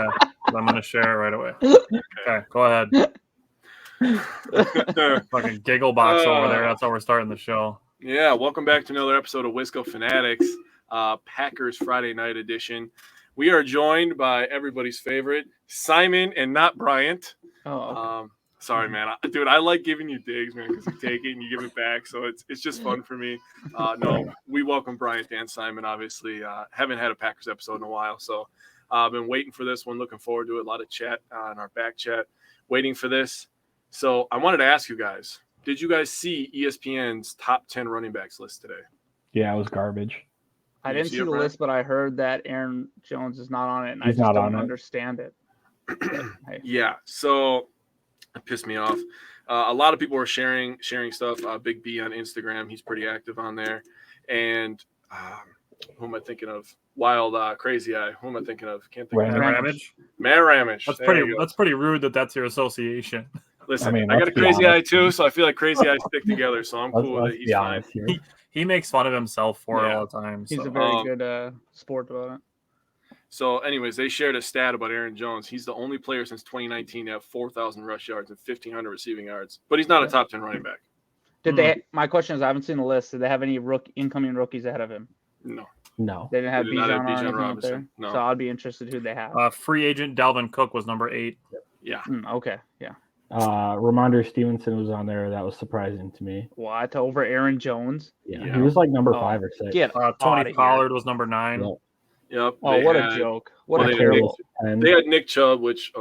Okay, I'm going to share it right away. Okay, go ahead. Fucking giggle box over there. That's how we're starting the show. Yeah, welcome back to another episode of Wisco Fanatics, Packers Friday Night Edition. We are joined by everybody's favorite, Simon and not Bryant. Oh, okay. Sorry, man. Dude, I like giving you digs, man, because you take it and you give it back, so it's just fun for me. No, we welcome Bryant and Simon, obviously. Haven't had a Packers episode in a while, so I've been waiting for this one, looking forward to it. A lot of chat in our back chat, waiting for this. So I wanted to ask you guys, did you guys see ESPN's top 10 running backs list today? Yeah, it was garbage. I didn't see the list, but I heard that Aaron Jones is not on it, and I just don't understand it. Hey. Yeah, so it pissed me off. A lot of people were sharing stuff. Big B on Instagram, he's pretty active on there. And who am I thinking of? Wild Crazy Eye. Who am I thinking of? Can't think of Matt Ramage. That's pretty rude that's your association. Listen, I got a Crazy Eye too, so I feel like Crazy Eyes stick together, so I'm cool with it. He's fine. He makes fun of himself for it all the time. He's a very good sport about it. So, anyways, they shared a stat about Aaron Jones. He's the only player since 2019 to have 4,000 rush yards and 1,500 receiving yards, but he's not a top 10 running back. Did they? My question is, I haven't seen the list. Did they have any incoming rookies ahead of him? No. They didn't have Bijan Robinson. There? No. So I'd be interested who they have. Free agent Dalvin Cook was number 8. Yeah. Okay. Yeah. Ramondre Stevenson was on there. That was surprising to me. What? Over Aaron Jones? Yeah. He was like number 5 or 6. Tony Pollard was number 9. Yep. Oh, what a joke! What a joke! They had Nick Chubb, which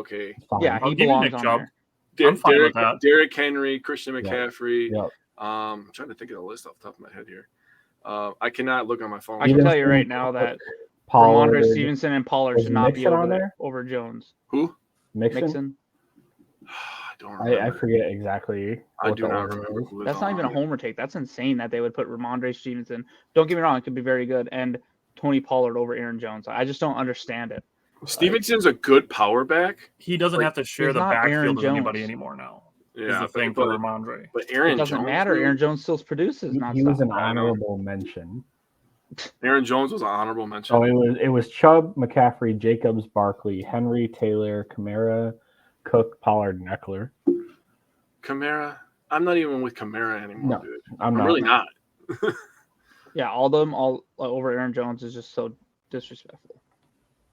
yeah, he belongs on there. Derrick Henry, Christian McCaffrey. Yep. I'm trying to think of the list off the top of my head here. I cannot look on my phone. I can tell you right now that Ramondre Stevenson and Pollard should not be over Jones. Who? Mixon. I don't remember. I forget exactly. I do not remember. That's not even a homer take. That's insane that they would put Ramondre Stevenson. Don't get me wrong; it could be very good, and Tony Pollard over Aaron Jones. I just don't understand it. Stevenson's a good power back. He doesn't have to share the backfield with anybody anymore now. Yeah, the thing for Ramondre. But Aaron Jones doesn't Jones, matter. Aaron Jones still produces. He was an honorable mention. Aaron Jones was an honorable mention. Oh, it was Chubb, McCaffrey, Jacobs, Barkley, Henry, Taylor, Kamara, Cook, Pollard, and Eckler. Kamara, I'm not even with Kamara anymore, dude. I'm really not. Yeah, all of them over Aaron Jones is just so disrespectful.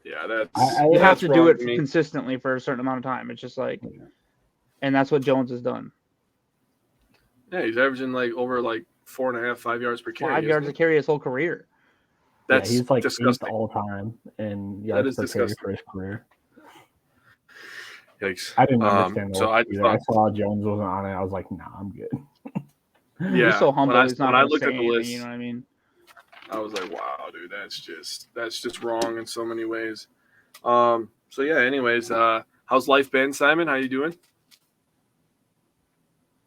Yeah, that's you have to do it consistently for a certain amount of time. It's just like, and that's what Jones has done. Yeah, he's averaging over 4.5, 5 yards per carry. 5 yards a carry his whole career. That's he's like disgusting all time, and that is disgusting for his career. Yikes! I didn't understand. So I saw Jones wasn't on it. I was like, nah, I'm good. Yeah, he's so humble. He's not when I looked at the list, you know what I mean? I was like, wow, dude, that's just wrong in so many ways. So yeah. Anyways, how's life been, Simon? How you doing?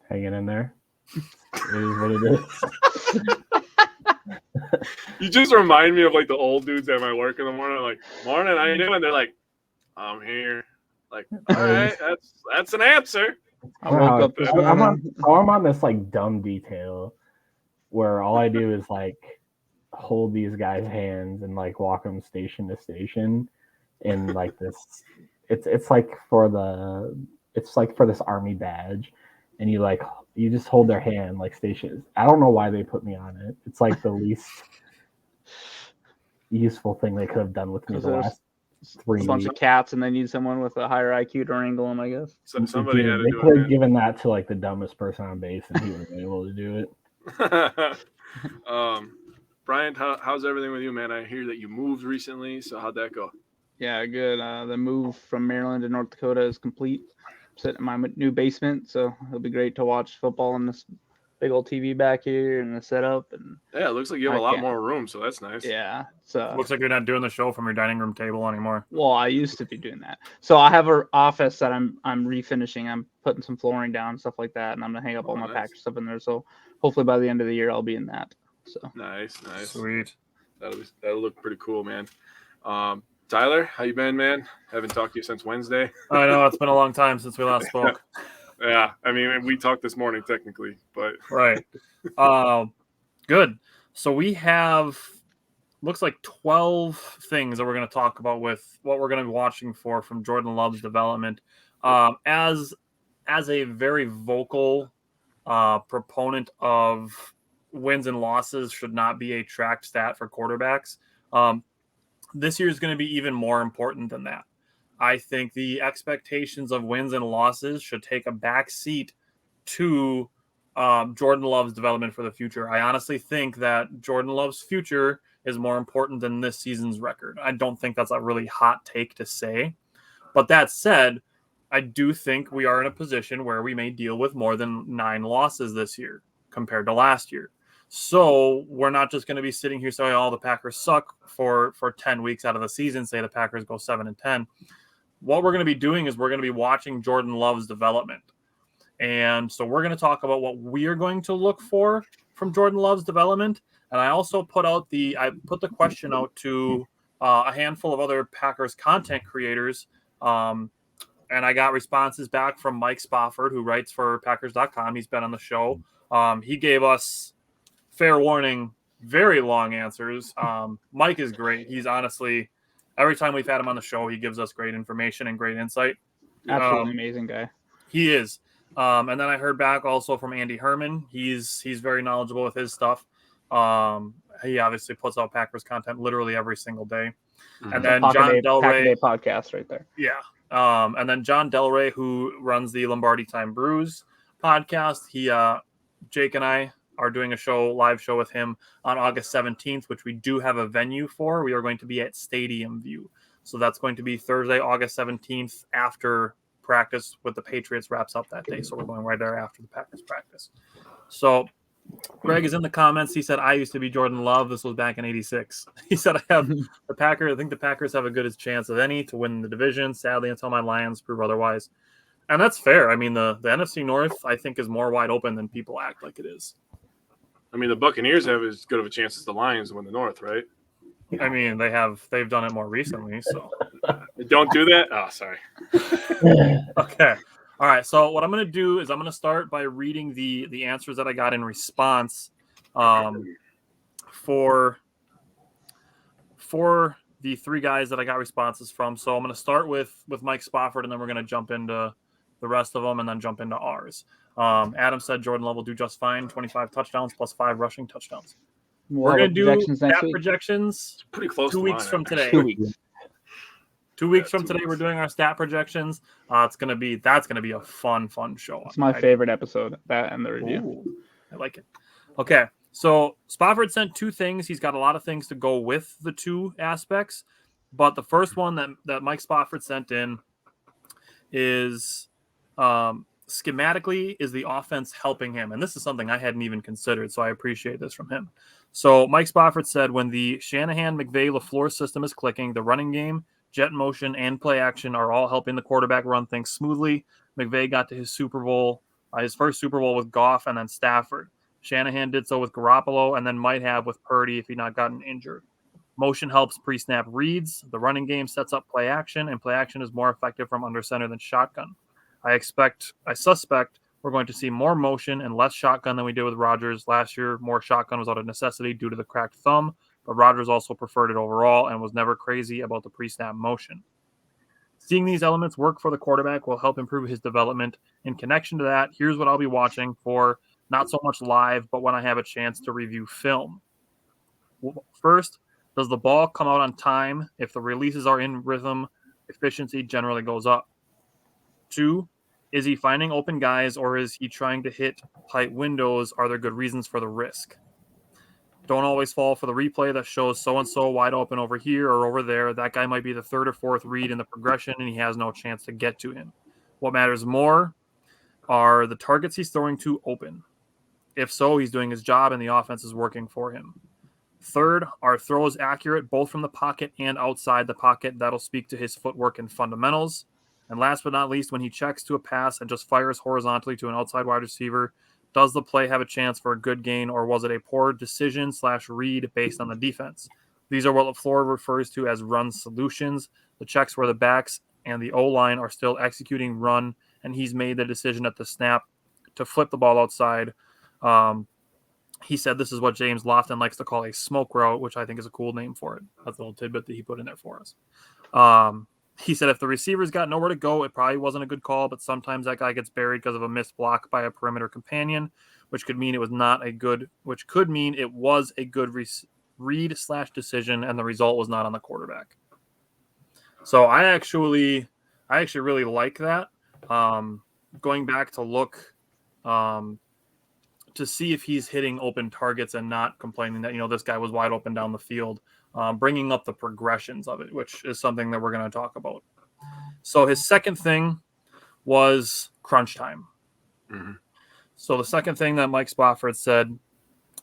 Hanging in there. It is what it is. You just remind me of the old dudes at my work in the morning. I'm like, morning, how you doing? They're like, I'm here. Like, all right, that's an answer. I woke up this morning. I'm on this dumb detail where all I do is hold these guys' hands and walk them station to station, and this, it's for this army badge, and you just hold their hand stations. I don't know why they put me on it. It's the least useful thing they could have done with me the last 3 weeks. A bunch of cats, and they need someone with a higher IQ to wrangle them, I guess. So somebody had to do it. They could have given that to the dumbest person on base, and he would have been able to do it. Brian, how's everything with you, man? I hear that you moved recently, so how'd that go? Yeah, good. The move from Maryland to North Dakota is complete. I'm sitting in my new basement, so it'll be great to watch football on this big old TV back here and the setup. And yeah, it looks like you have a lot more room, so that's nice. Yeah. Looks like you're not doing the show from your dining room table anymore. Well, I used to be doing that. So I have an office that I'm refinishing. I'm putting some flooring down and stuff like that, and I'm gonna hang up all my package stuff in there. So hopefully by the end of the year I'll be in that. So nice. Sweet. That'll look pretty cool, man. Tyler, how you been, man? Haven't talked to you since Wednesday. I know, it's been a long time since we last spoke. Yeah, I mean, we talked this morning technically, but right. Good. So we have looks like 12 things that we're going to talk about with what we're going to be watching for from Jordan Love's development. As a very vocal proponent of wins and losses should not be a tracked stat for quarterbacks, this year is going to be even more important than that. I think the expectations of wins and losses should take a back seat to Jordan Love's development for the future. I honestly think that Jordan Love's future is more important than this season's record. I don't think that's a really hot take to say. But that said, I do think we are in a position where we may deal with more than 9 losses this year compared to last year. So we're not just going to be sitting here saying, oh, the Packers suck for 10 weeks out of the season, say the Packers go 7-10. What we're going to be doing is we're going to be watching Jordan Love's development. And so we're going to talk about what we are going to look for from Jordan Love's development. And I also put the question out to a handful of other Packers content creators. And I got responses back from Mike Spofford, who writes for Packers.com. He's been on the show. He gave us, fair warning, very long answers. Mike is great. He's honestly, every time we've had him on the show, he gives us great information and great insight. Absolutely amazing guy. He is. And then I heard back also from Andy Herman. He's very knowledgeable with his stuff. He obviously puts out Packers content literally every single day. And then Jon Delray podcast right there. Yeah. And then Jon Delray, who runs the Lombardi Time Brews podcast. Jake and I are doing a live show with him on August 17th, which we do have a venue for. We are going to be at Stadium View. So that's going to be Thursday, August 17th, after practice with the Patriots wraps up that day. So we're going right there after the Packers practice. So Greg is in the comments. He said, I used to be Jordan Love. This was back in 86. He said, I think the Packers have a good chance of any to win the division, sadly, until my Lions prove otherwise. And that's fair. I mean, the NFC North, I think, is more wide open than people act like it is. I mean, the Buccaneers have as good of a chance as the Lions to win the North, right? I mean, they've done it more recently, so. Don't do that? Oh, sorry. Okay. All right. So what I'm going to do is I'm going to start by reading the answers that I got in response for the 3 guys that I got responses from. So I'm going to start with Mike Spofford, and then we're going to jump into the rest of them and then jump into ours. Adam said Jordan Love will do just fine, 25 touchdowns plus 5 rushing touchdowns. We're going to do stat projections pretty close 2 to weeks mine, from today. 2 weeks. 2 weeks from today, we're doing our stat projections. That's gonna be a fun show. It's my favorite episode, that and the review. Ooh, I like it. Okay, so Spofford sent 2 things. He's got a lot of things to go with the 2 aspects, but the first one that Mike Spofford sent in is schematically, is the offense helping him? And this is something I hadn't even considered, so I appreciate this from him. So Mike Spofford said, when the Shanahan, McVay, LaFleur system is clicking, the running game, jet motion, and play action are all helping the quarterback run things smoothly. McVay got to his first Super Bowl with Goff and then Stafford. Shanahan did so with Garoppolo and then might have with Purdy if he'd not gotten injured. Motion helps pre-snap reads. The running game sets up play action, and play action is more effective from under center than shotgun. I suspect we're going to see more motion and less shotgun than we did with Rodgers. Last year, more shotgun was out of necessity due to the cracked thumb, but Rodgers also preferred it overall and was never crazy about the pre-snap motion. Seeing these elements work for the quarterback will help improve his development. In connection to that, here's what I'll be watching for, not so much live, but when I have a chance to review film. First, does the ball come out on time? If the releases are in rhythm, efficiency generally goes up. 2, is he finding open guys or is he trying to hit tight windows? Are there good reasons for the risk? Don't always fall for the replay that shows so-and-so wide open over here or over there. That guy might be the 3rd or 4th read in the progression, and he has no chance to get to him. What matters more are the targets he's throwing to open. If so, he's doing his job, and the offense is working for him. 3rd, are throws accurate both from the pocket and outside the pocket? That'll speak to his footwork and fundamentals. And last but not least, when he checks to a pass and just fires horizontally to an outside wide receiver, does the play have a chance for a good gain, or was it a poor decision/read based on the defense? These are what LaFleur refers to as run solutions, the checks where the backs and the O-line are still executing run, and he's made the decision at the snap to flip the ball outside he said this is what James Lofton likes to call a smoke route, which I think is a cool name for it. That's a little tidbit that he put in there for us. He said if the receivers got nowhere to go, it probably wasn't a good call, but sometimes that guy gets buried because of a missed block by a perimeter companion, which could mean it was a good read/decision, and the result was not on the quarterback. So I actually really like that. Going back to look to see if he's hitting open targets and not complaining that, this guy was wide open down the field, bringing up the progressions of it, which is something that we're going to talk about. So his second thing was crunch time. Mm-hmm. So the second thing that Mike Spofford said,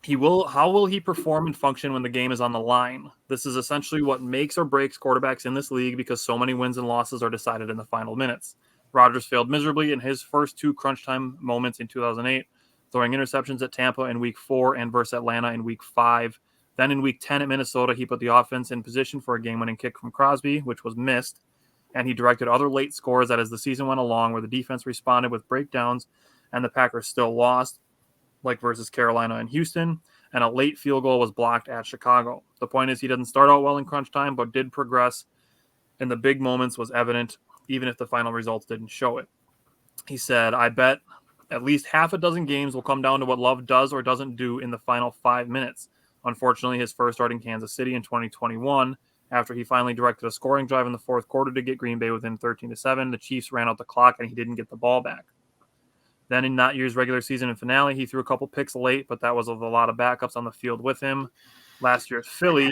how will he perform and function when the game is on the line? This is essentially what makes or breaks quarterbacks in this league because so many wins and losses are decided in the final minutes. Rodgers failed miserably in his first two crunch time moments in 2008, throwing interceptions at Tampa in week 4 and versus Atlanta in week 5. Then in week 10 at Minnesota, he put the offense in position for a game-winning kick from Crosby, which was missed, and he directed other late scores that as the season went along where the defense responded with breakdowns and the Packers still lost, like versus Carolina and Houston, and a late field goal was blocked at Chicago. The point is he doesn't start out well in crunch time, but did progress, and the big moments was evident, even if the final results didn't show it. He said, I bet at least half a dozen games will come down to what Love does or doesn't do in the final 5 minutes. Unfortunately, his first start in Kansas City in 2021, after he finally directed a scoring drive in the fourth quarter to get Green Bay within 13-7, the Chiefs ran out the clock and he didn't get the ball back. Then in that year's regular season and finale, he threw a couple picks late, but that was with a lot of backups on the field with him. Last year's Philly,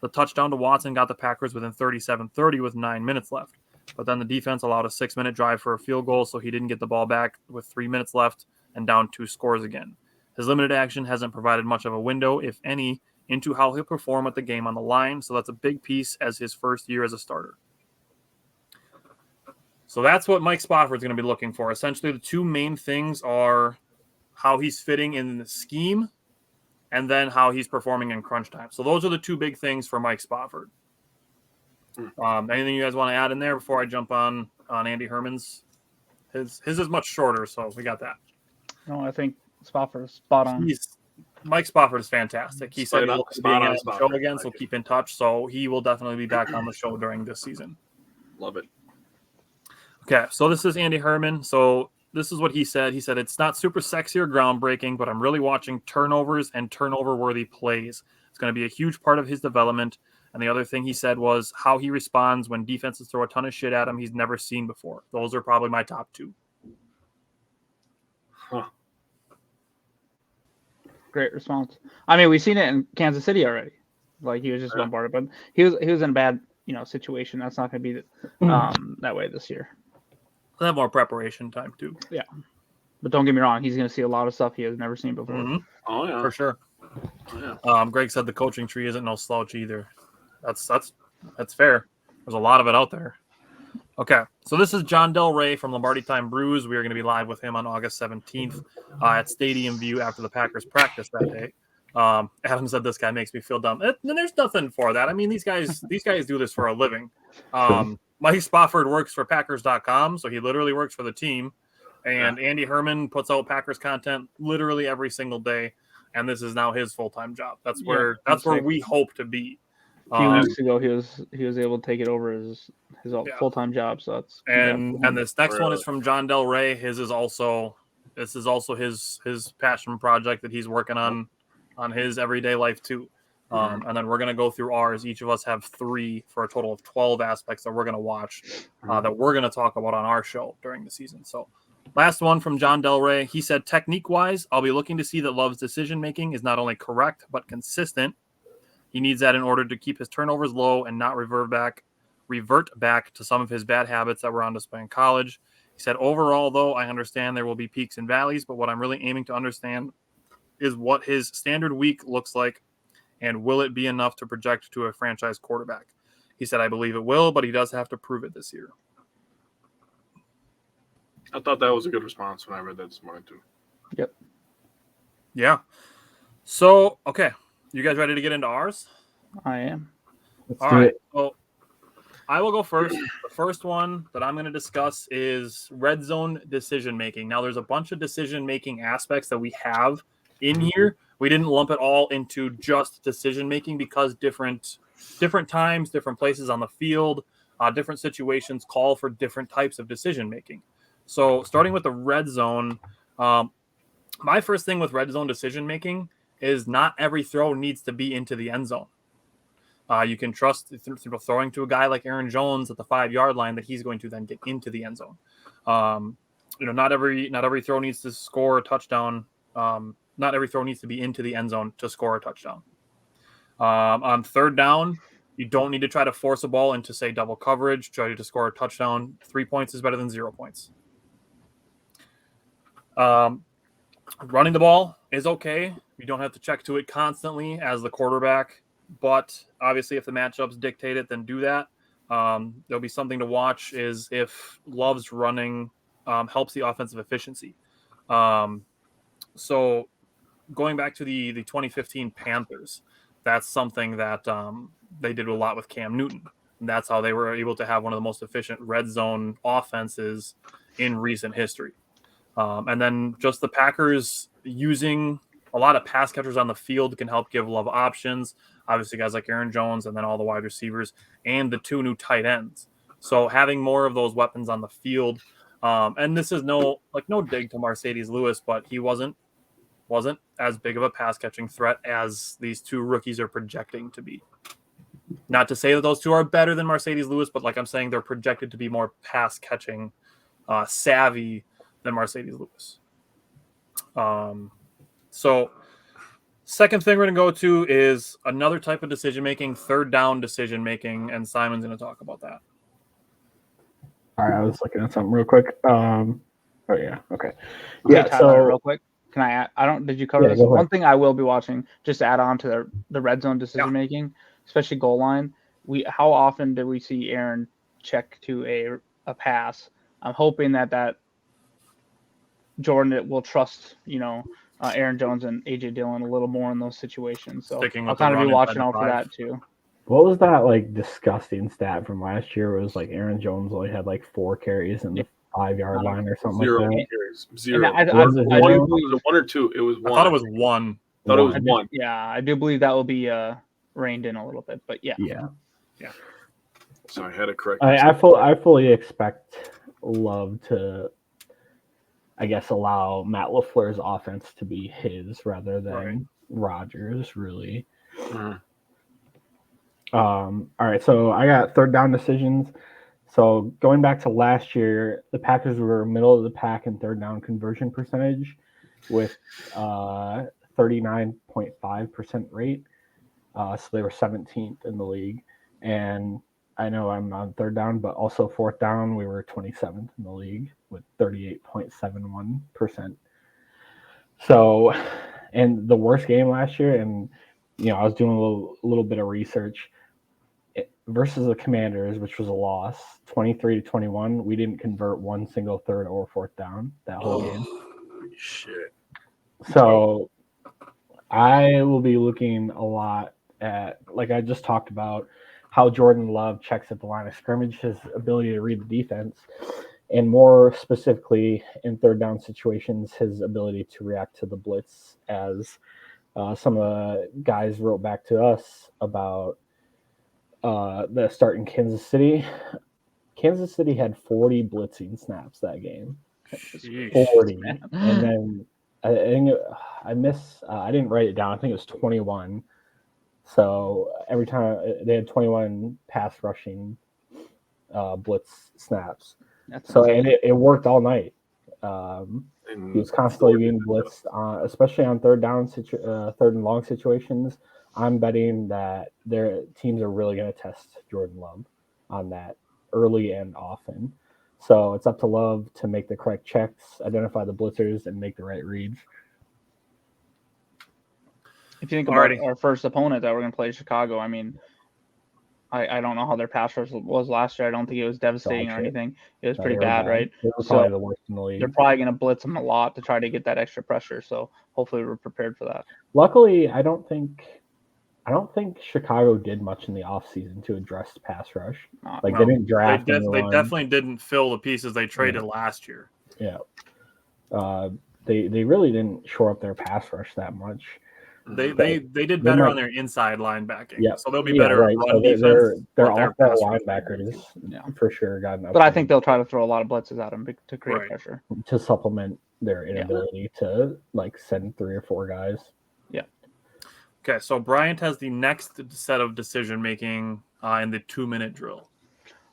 the touchdown to Watson got the Packers within 37-30 with 9 minutes left. But then the defense allowed a 6-minute drive for a field goal, so he didn't get the ball back with 3 minutes left and down 2 scores again. His limited action hasn't provided much of a window, if any, into how he'll perform with the game on the line, so that's a big piece as his first year as a starter. So that's what Mike Spofford's going to be looking for. Essentially, the two main things are how he's fitting in the scheme and then how he's performing in crunch time. So those are the two big things for Mike Spofford. Anything you guys want to add in there before I jump on Andy Herman's? His is much shorter, so we got that. No, I think Spofford is spot on. Mike Spofford is fantastic. He said he'll be being on the show again, so keep in touch. So he will definitely be back on the show during this season. Love it. Okay, so this is Andy Herman. So this is what he said. He said, it's not super sexy or groundbreaking, but I'm really watching turnovers and turnover-worthy plays. It's going to be a huge part of his development. And the other thing he said was how he responds when defenses throw a ton of shit at him he's never seen before. Those are probably my top two. Huh. Great response. I mean, we've seen it in Kansas City already. Like he was just bombarded, but he was in a bad situation. That's not going to be that way this year. He'll have more preparation time too. Yeah, but don't get me wrong, he's going to see a lot of stuff he has never seen before. Mm-hmm. Oh yeah, for sure. Oh, yeah. Greg said the coaching tree isn't no slouch either. That's fair. There's a lot of it out there. Okay, so this is Jon Delray from Lombardi Time Brews. We are going to be live with him on August 17th at Stadium View after the Packers practice that day. Adam said this guy makes me feel dumb. There's nothing for that. I mean, these guys do this for a living. Mike Spofford works for Packers.com, so he literally works for the team. And Andy Herman puts out Packers content literally every single day, and this is now his full-time job. That's where we hope to be. A few weeks ago, he was able to take it over as his full-time job. So that's and this next one is from Jon Delray. This is also his passion project that he's working on his everyday life too. And then we're gonna go through ours. Each of us have 3 for a total of 12 aspects that we're gonna watch that we're gonna talk about on our show during the season. So last one from Jon Delray. He said, technique-wise, I'll be looking to see that Love's decision-making is not only correct but consistent. He needs that in order to keep his turnovers low and not revert back to some of his bad habits that were on display in college. He said, overall, though, I understand there will be peaks and valleys, but what I'm really aiming to understand is what his standard week looks like and will it be enough to project to a franchise quarterback. He said, I believe it will, but he does have to prove it this year. I thought that was a good response when I read that this morning, too. Yep. Yeah. So, okay. You guys ready to get into ours? I am. Let's All do right. it. So I will go first. The first one that I'm going to discuss is red zone decision making. Now, there's a bunch of decision making aspects that we have in here. We didn't lump it all into just decision making because different times, different places on the field, different situations call for different types of decision making. So starting with the red zone, my first thing with red zone decision making is not every throw needs to be into the end zone. You can trust throwing to a guy like Aaron Jones at the 5-yard line that he's going to then get into the end zone. Not every throw needs to score a touchdown. Not every throw needs to be into the end zone to score a touchdown. On third down, you don't need to try to force a ball into, say, double coverage, try to score a touchdown. 3 points is better than 0 points. Running the ball is okay. You don't have to check to it constantly as the quarterback, but obviously if the matchups dictate it, then do that. There'll be something to watch is if Love's running helps the offensive efficiency. So going back to the 2015 Panthers, that's something that they did a lot with Cam Newton. And that's how they were able to have one of the most efficient red zone offenses in recent history. And then just the Packers using a lot of pass catchers on the field can help give Love options. Obviously, guys like Aaron Jones and then all the wide receivers and the 2 new tight ends. So having more of those weapons on the field. And this is no dig to Mercedes Lewis, but he wasn't as big of a pass catching threat as these 2 rookies are projecting to be. Not to say that those 2 are better than Mercedes Lewis, but like I'm saying, they're projected to be more pass catching savvy than Mercedes Lewis. So second thing we're going to go to is another type of decision-making, third down decision-making, and Simon's going to talk about that. All right, I was looking at something real quick. Okay. Yeah, Tyler, real quick. Can I add, did you cover this? One thing I will be watching, just to add on to the red zone decision-making, especially goal line, how often do we see Aaron check to a pass? I'm hoping that Jordan will trust, Aaron Jones and AJ Dillon a little more in those situations. So I'll kind of be watching out for that too. What was that disgusting stat from last year? It was Aaron Jones only had 4 carries in the 5-yard line or something like that. Carries. 0. Was it 1 or 2? It was 1. I thought it was 1. I thought it was 1. I do believe that will be reined in a little bit, but yeah. Sorry, I had to correct. I fully expect Love to, I guess, allow Matt LaFleur's offense to be his rather than Rodgers, really. Mm-hmm. All right, so I got third down decisions. So going back to last year, the Packers were middle of the pack in third down conversion percentage with 39.5% rate. So they were 17th in the league. And I know I'm on third down, but also fourth down, we were 27th in the league with 38.71%. So, and the worst game last year, and I was doing a little bit of research versus the Commanders, which was a loss, 23-21. We didn't convert one single third or fourth down that whole game. Shit. So I will be looking a lot at, like I just talked about, how Jordan Love checks at the line of scrimmage, his ability to read the defense, and more specifically in third down situations, his ability to react to the blitz, as some of the guys wrote back to us about the start in Kansas City. Kansas City had 40 blitzing snaps that game. 40. And then I think I didn't write it down. I think it was 21. So every time they had 21 pass rushing blitz snaps. And it worked all night. He was constantly being blitzed, especially on third and long situations. I'm betting that their teams are really going to test Jordan Love on that early and often. So it's up to Love to make the correct checks, identify the blitzers, and make the right reads. If you think about our first opponent that we're going to play, Chicago, I mean, I don't know how their pass rush was last year. I don't think it was devastating or anything. It was pretty bad, right? It was probably the worst in the league. They're probably going to blitz them a lot to try to get that extra pressure. So hopefully we're prepared for that. Luckily, I don't think Chicago did much in the offseason to address pass rush. They didn't draft. They definitely didn't fill the pieces they traded last year. Yeah. they really didn't shore up their pass rush that much. They did better on their inside linebacking. Yeah, so they'll be better right. run So defense. their off-ball linebackers, for sure, got enough. But I think they'll try to throw a lot of blitzes at them to create pressure to supplement their inability to like send 3 or 4 guys. Yeah. Okay, so Bryant has the next set of decision making in the 2-minute drill.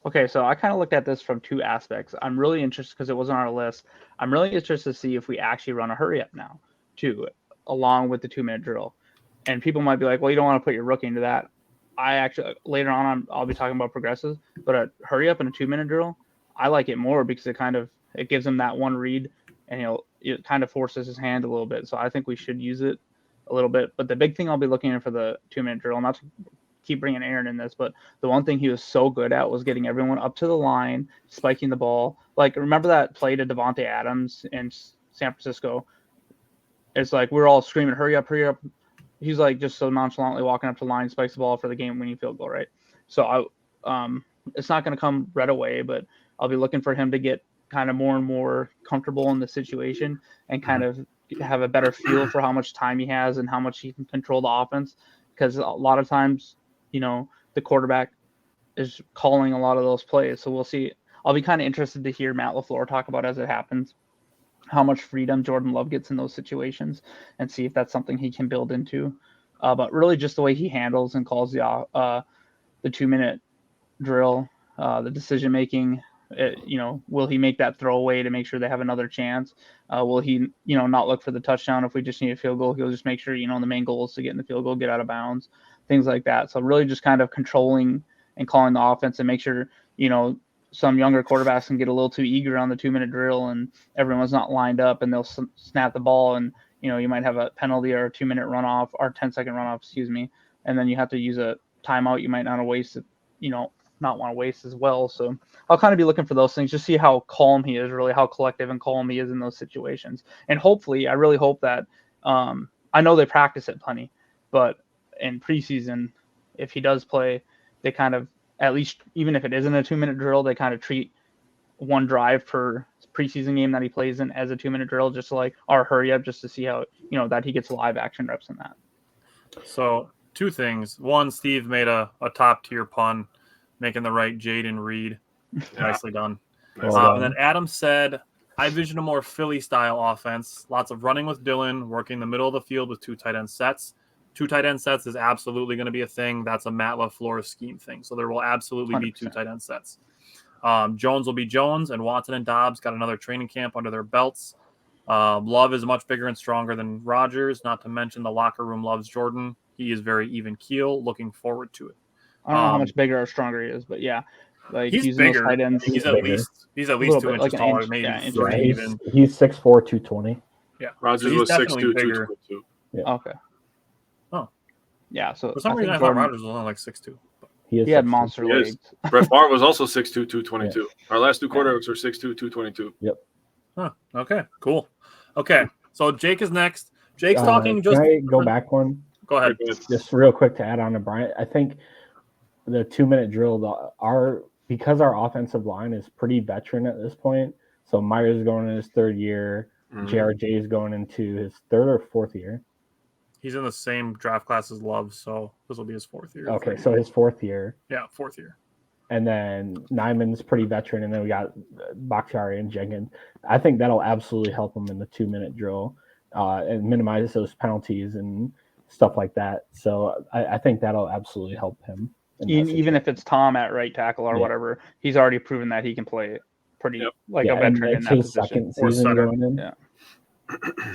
Okay, so I kind of looked at this from 2 aspects. I'm really interested because it wasn't on our list. I'm really interested to see if we actually run a hurry up now, too, along with the 2-minute drill. And people might be like, well, you don't want to put your rookie into that. I actually, later on, I'll be talking about progressives, but a hurry up and a 2-minute drill, I like it more because it gives him that one read, and it kind of forces his hand a little bit. So I think we should use it a little bit. But the big thing I'll be looking at for the 2-minute drill, not to keep bringing Aaron in this, but the one thing he was so good at was getting everyone up to the line, spiking the ball. Like, remember that play to Devontae Adams in San Francisco? It's like we're all screaming, hurry up, hurry up. He's like just so nonchalantly walking up to the line, spikes the ball for the game-winning field goal, right? So it's not going to come right away, but I'll be looking for him to get kind of more and more comfortable in the situation and kind of have a better feel for how much time he has and how much he can control the offense. Because a lot of times, the quarterback is calling a lot of those plays. So we'll see. I'll be kind of interested to hear Matt LaFleur talk about as it happens, how much freedom Jordan Love gets in those situations and see if that's something he can build into. But really just the way he handles and calls the 2-minute drill, the decision-making, will he make that throwaway to make sure they have another chance? Will he, not look for the touchdown if we just need a field goal? He'll just make sure, the main goal is to get in the field goal, get out of bounds, things like that. So really just kind of controlling and calling the offense and make sure, some younger quarterbacks can get a little too eager on the 2-minute drill and everyone's not lined up and they'll snap the ball and, you might have a penalty or a 2-minute runoff or 10-second runoff, and then you have to use a timeout you might not waste, not want to waste as well. So I'll kind of be looking for those things, just see how calm he is, really how collective and calm he is in those situations. And hopefully, I really hope that I know they practice it plenty, but in preseason, if he does play, they kind of, at least even if it isn't a 2-minute drill, they kind of treat one drive per preseason game that he plays in as a 2-minute drill, just like our hurry up, just to see how, that he gets live action reps in that. So 2 things. One, Steve made a top tier pun, making the right Jaden read. Nicely done. And then Adam said, I vision a more Philly style offense. Lots of running with Dylan, working the middle of the field with 2 tight end sets. 2 tight end sets is absolutely going to be a thing. That's a Matt LaFleur scheme thing. So there will absolutely 100%. be 2 tight end sets. Jones will be Jones, and Watson and Dobbs got another training camp under their belts. Love is much bigger and stronger than Rodgers, not to mention the locker room loves Jordan. He is very even keel. Looking forward to it. I don't know how much bigger or stronger he is, but yeah. Like he's bigger. Those tight ends, he's at least 2 inches taller, maybe 3 even. He's 6'4", 220. Yeah, Rodgers was 6'2", 222. Yeah. Okay. Oh. Yeah. So for some reason, I thought Rodgers was only like 6'2". He had monster legs. Brett Favre was also 6'2", 222. Yeah. Our last 2 quarterbacks were 6'2", 222. Yep. Huh. Okay. Cool. Okay. So Jake is next. Jake's talking. Just can I go back one? Go ahead. Just real quick to add on to Bryant. I think the 2-minute drill, because our offensive line is pretty veteran at this point. So Myers is going in his 3rd year. JRJ is going into his 3rd or 4th year. He's in the same draft class as Love, so this will be his 4th year. Okay, so his 4th year. Yeah, 4th year. And then Nyman's pretty veteran, and then we got Bakhtiari and Jenkins. I think that'll absolutely help him in the 2-minute drill and minimize those penalties and stuff like that. So I think that'll absolutely help him. Even if it's Tom at right tackle or whatever, he's already proven that he can play pretty a veteran in that position. Second season going in. Yeah.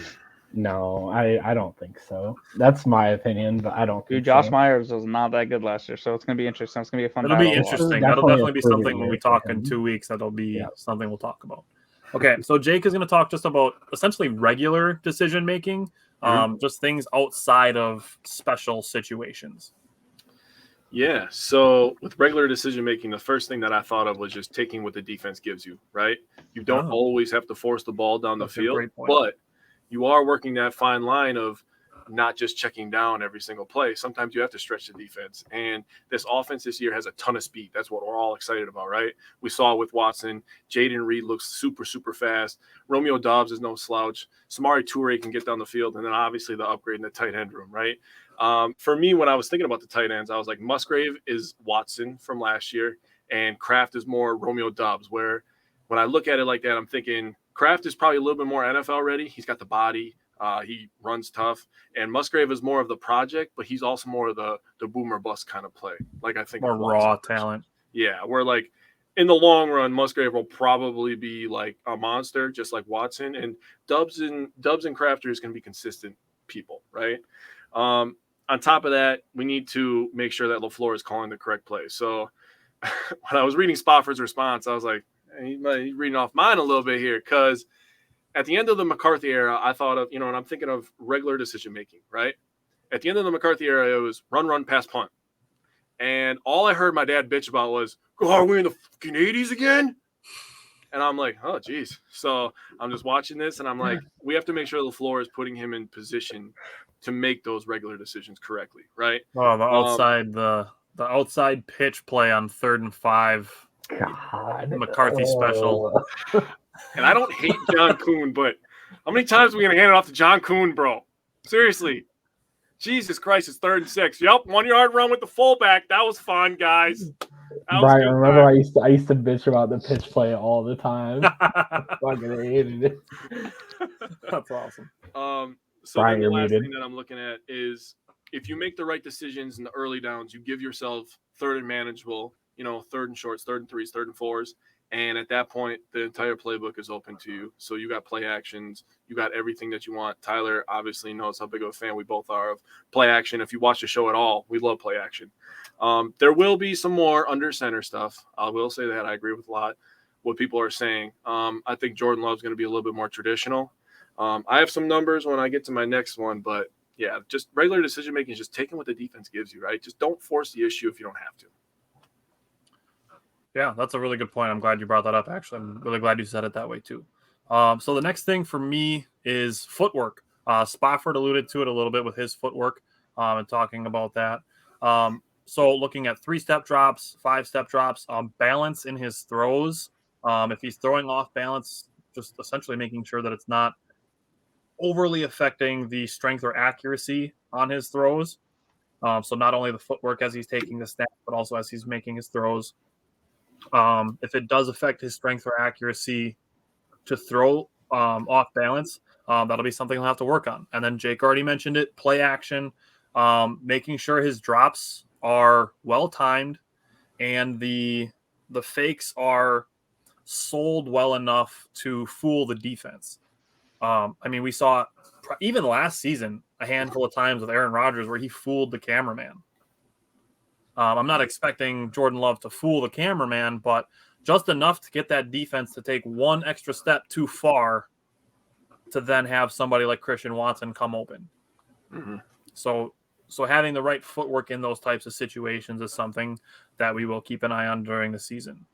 No, I don't think so. That's my opinion, but I don't. Dude, Josh Myers was not that good last year, so it's gonna be interesting. It's gonna be a fun. It'll be interesting. That'll definitely be something when we talk in 2 weeks. That'll be something we'll talk about. Okay, so Jake is gonna talk just about essentially regular decision making, just things outside of special situations. Yeah, so with regular decision making, the first thing that I thought of was just taking what the defense gives you, right? You don't always have to force the ball down the field, but you are working that fine line of not just checking down every single play. Sometimes you have to stretch the defense. And this offense this year has a ton of speed. That's what we're all excited about, right? We saw it with Watson. Jaden Reed looks super, super fast. Romeo Dobbs is no slouch. Samori Toure can get down the field. And then obviously the upgrade in the tight end room, right? For me, when I was thinking about the tight ends, I was like, Musgrave is Watson from last year, and Kraft is more Romeo Dobbs, where when I look at it like that, I'm thinking Kraft is probably a little bit more NFL ready. He's got the body. He runs tough. And Musgrave is more of the project, but he's also more of the boom or bust kind of play. Like I think more raw talent. Yeah, where like in the long run, Musgrave will probably be like a monster, just like Watson. And Dobbs and Kraft are just going to be consistent people, right? On top of that, we need to make sure that LaFleur is calling the correct play. So when I was reading Spofford's response, I was like, he's reading off mine a little bit here, because at the end of the McCarthy era, I thought of, and I'm thinking of regular decision-making, right? At the end of the McCarthy era, it was run, pass, punt. And all I heard my dad bitch about was, oh, are we in the fucking 80s again? And I'm like, oh, geez. So I'm just watching this, and I'm like, we have to make sure LaFleur is putting him in position to make those regular decisions correctly, right? Oh, the outside pitch play on 3rd and 5. God. McCarthy special. And I don't hate John Kuhn, but how many times are we going to hand it off to John Kuhn, bro? Seriously. Jesus Christ, it's 3rd and 6. Yep, 1 yard run with the fullback. That was fun, guys. Brian, remember I used to bitch about the pitch play all the time. Fucking hated it. That's awesome. So Brian, then the last thing that I'm looking at is if you make the right decisions in the early downs, you give yourself 3rd and manageable, 3rd and shorts, 3rd and 3s, 3rd and 4s. And at that point, the entire playbook is open to you. So you got play actions. You got everything that you want. Tyler obviously knows how big of a fan we both are of play action. If you watch the show at all, we love play action. There will be some more under center stuff. I will say that. I agree with a lot what people are saying. I think Jordan Love's going to be a little bit more traditional. I have some numbers when I get to my next one, but yeah, just regular decision making is just taking what the defense gives you, right? Just don't force the issue if you don't have to. Yeah, that's a really good point. I'm glad you brought that up, actually. I'm really glad you said it that way, too. So the next thing for me is footwork. Spofford alluded to it a little bit with his footwork and talking about that. So looking at 3-step drops, 5-step drops, balance in his throws. If he's throwing off balance, just essentially making sure that it's not overly affecting the strength or accuracy on his throws. So not only the footwork as he's taking the snap, but also as he's making his throws. If it does affect his strength or accuracy to throw off balance, that'll be something he'll have to work on. And then Jake already mentioned it, play action, making sure his drops are well-timed and the fakes are sold well enough to fool the defense. We saw even last season a handful of times with Aaron Rodgers where he fooled the cameraman. I'm not expecting Jordan Love to fool the cameraman, but just enough to get that defense to take one extra step too far to then have somebody like Christian Watson come open. Mm-hmm. So having the right footwork in those types of situations is something that we will keep an eye on during the season.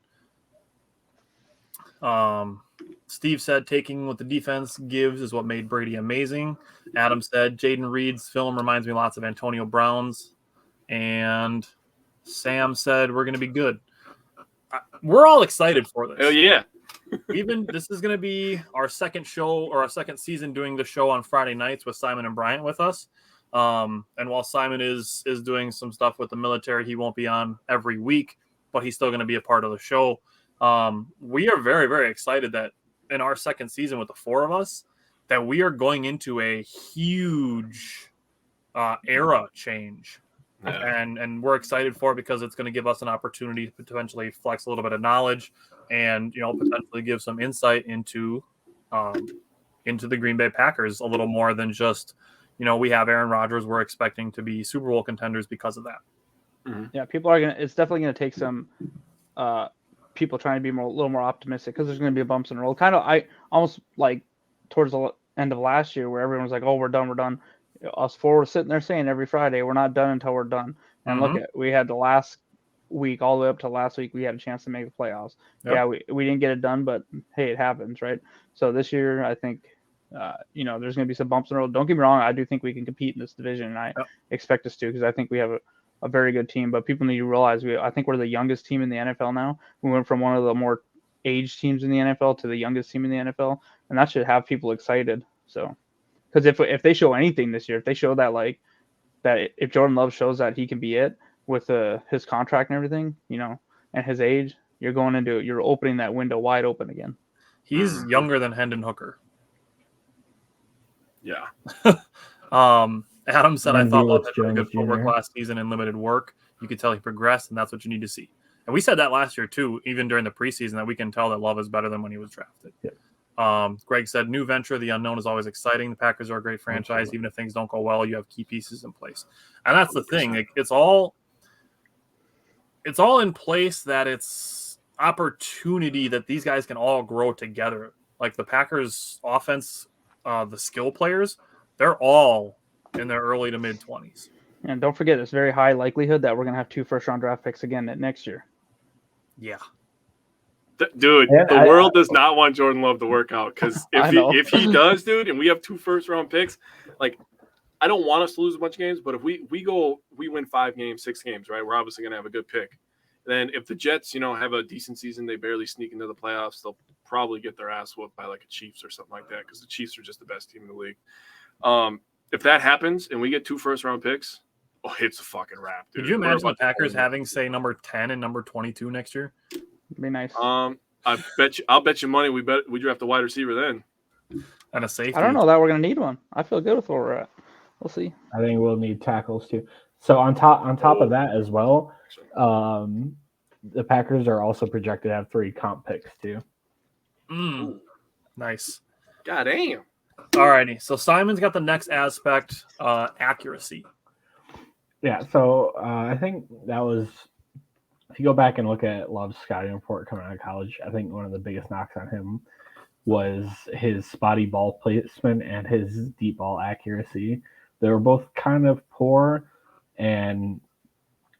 Steve said taking what the defense gives is what made Brady amazing. Adam said Jaden Reed's film reminds me lots of Antonio Brown's. And Sam said we're going to be good. We're all excited for this. Oh, yeah. This is going to be our second show or our second season doing the show on Friday nights with Simon and Bryant with us. And while Simon is doing some stuff with the military, he won't be on every week, but he's still going to be a part of the show. We are very, very excited that in our second season with the 4 of us, that we are going into a huge era change. Yeah. And we're excited for it because it's going to give us an opportunity to potentially flex a little bit of knowledge and, potentially give some insight into the Green Bay Packers a little more than just, we have Aaron Rodgers. We're expecting to be Super Bowl contenders because of that. Mm-hmm. Yeah, it's definitely going to take some people trying to be a little more optimistic because there's going to be a bumps in the road. I almost like towards the end of last year where everyone was like, oh, we're done. Us 4 were sitting there saying every Friday, we're not done until we're done. And look at, we had the last week, all the way up to last week, we had a chance to make the playoffs. Yep. Yeah, we didn't get it done, but hey, it happens, right? So this year, I think There's going to be some bumps in the road. Don't get me wrong. I do think we can compete in this division, and I expect us to, because I think we have a very good team. But people need to realize I think we're the youngest team in the NFL now. We went from one of the more aged teams in the NFL to the youngest team in the NFL, and that should have people excited. So, because if they show anything this year, if they show that if Jordan Love shows that he can be it with his contract and everything, and his age, you're opening that window wide open again. He's younger than Hendon Hooker. Yeah. Adam said, I thought Love had pretty good footwork Jr. last season in limited work. You could tell he progressed, and that's what you need to see. And we said that last year, too, even during the preseason, that we can tell that Love is better than when he was drafted. Yeah. Greg said, new venture, the unknown is always exciting. The Packers are a great franchise. Absolutely. Even if things don't go well, you have key pieces in place. And that's the thing. It's all in place, that it's opportunity that these guys can all grow together. Like the Packers offense, the skill players, they're all in their early to mid 20s. And don't forget, it's very high likelihood that we're going to have 2 first-round draft picks again next year. Yeah. Dude, the world does not want Jordan Love to work out, because if he does, dude, and we have 2 first-round picks, like, I don't want us to lose a bunch of games, but if we win 5 games, 6 games, right, we're obviously going to have a good pick. Then if the Jets, have a decent season, they barely sneak into the playoffs, they'll probably get their ass whooped by like a Chiefs or something like that, because the Chiefs are just the best team in the league. If that happens and we get 2 first-round picks, it's a fucking wrap, dude. Could you imagine the Packers having, say, number 10 and number 22 next year? It'd be nice. I'll bet you money we draft a wide receiver then. And a safety. I don't know that we're going to need one. I feel good with where we're at. We'll see. I think we'll need tackles too. So on top of that as well, the Packers are also projected to have 3 comp picks too. Nice. God damn. Alrighty. So Simon's got the next aspect, accuracy. Yeah. So I think that was, if you go back and look at Love's scouting report coming out of college, I think one of the biggest knocks on him was his spotty ball placement and his deep ball accuracy. They were both kind of poor, and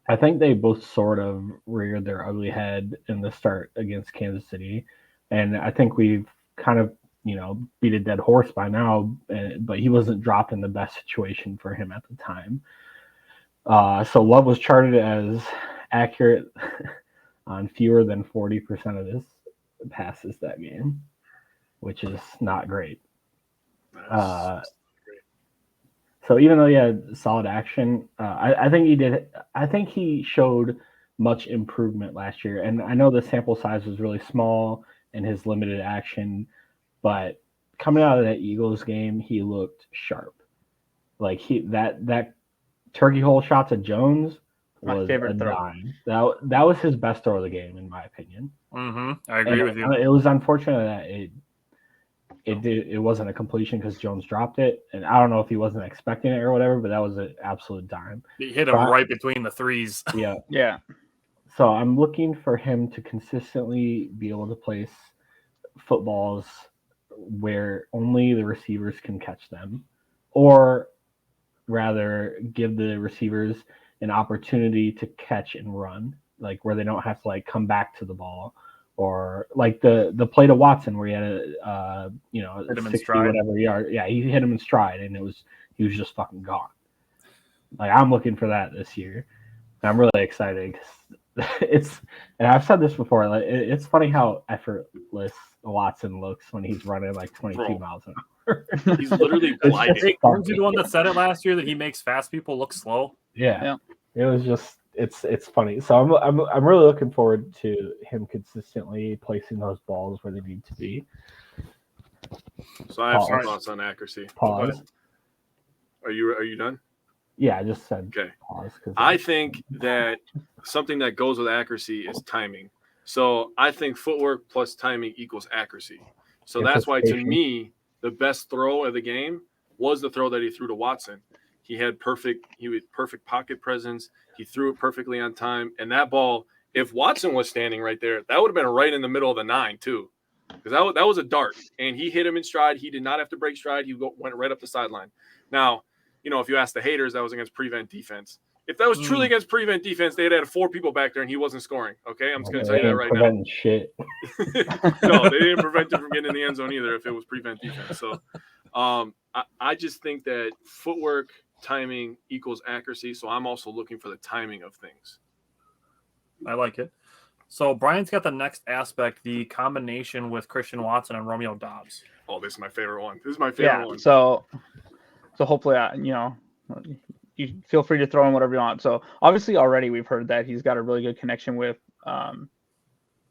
I think they both sort of reared their ugly head in the start against Kansas City. And I think we've kind of, beat a dead horse by now, but he wasn't dropped in the best situation for him at the time. So Love was charted as accurate on fewer than 40% of his passes that game, which is not great. So even though he had solid action, I think he showed much improvement last year. And I know the sample size was really small in his limited action, but coming out of that Eagles game, he looked sharp. Like that turkey hole shot to Jones was my favorite throw. That was his best throw of the game, in my opinion. I agree with you. It was unfortunate that it wasn't a completion because Jones dropped it, and I don't know if he wasn't expecting it or whatever, but that was an absolute dime. He hit him right between the threes. Yeah. So I'm looking for him to consistently be able to place footballs where only the receivers can catch them, or rather give the receivers an opportunity to catch and run, like where they don't have to come back to the ball, or like the play to Watson where he had a 60 whatever yard. Yeah, he hit him in stride, and he was just fucking gone. Like, I'm looking for that this year. And I'm really excited because and I've said this before, like it's funny how effortless Watson looks when he's running like 22 miles an hour. He's literally gliding. Weren't you the one that said it last year that he makes fast people look slow? Yeah. It was just it's funny. So I'm really looking forward to him consistently placing those balls where they need to be. So I have some thoughts on accuracy. Pause. Are you done? Yeah, I just said okay. Pause. I think that something that goes with accuracy is timing. So I think footwork plus timing equals accuracy. So that's why, to me, the best throw of the game was the throw that he threw to Watson. He had perfect pocket presence. He threw it perfectly on time. And that ball, if Watson was standing right there, that would have been right in the middle of the 9 too. Because that was a dart. And he hit him in stride. He did not have to break stride. He went right up the sideline. Now, if you ask the haters, that was against prevent defense. If that was truly against prevent defense, they'd had 4 people back there and he wasn't scoring. Okay, I'm just going to tell you that right now. Shit. No, they didn't prevent him from getting in the end zone either if it was prevent defense. So I just think that footwork timing equals accuracy. So I'm also looking for the timing of things. I like it. So Brian's got the next aspect, the combination with Christian Watson and Romeo Dobbs. Oh, this is my favorite one. This is my favorite one. So hopefully, you feel free to throw in whatever you want. So obviously already we've heard that he's got a really good connection with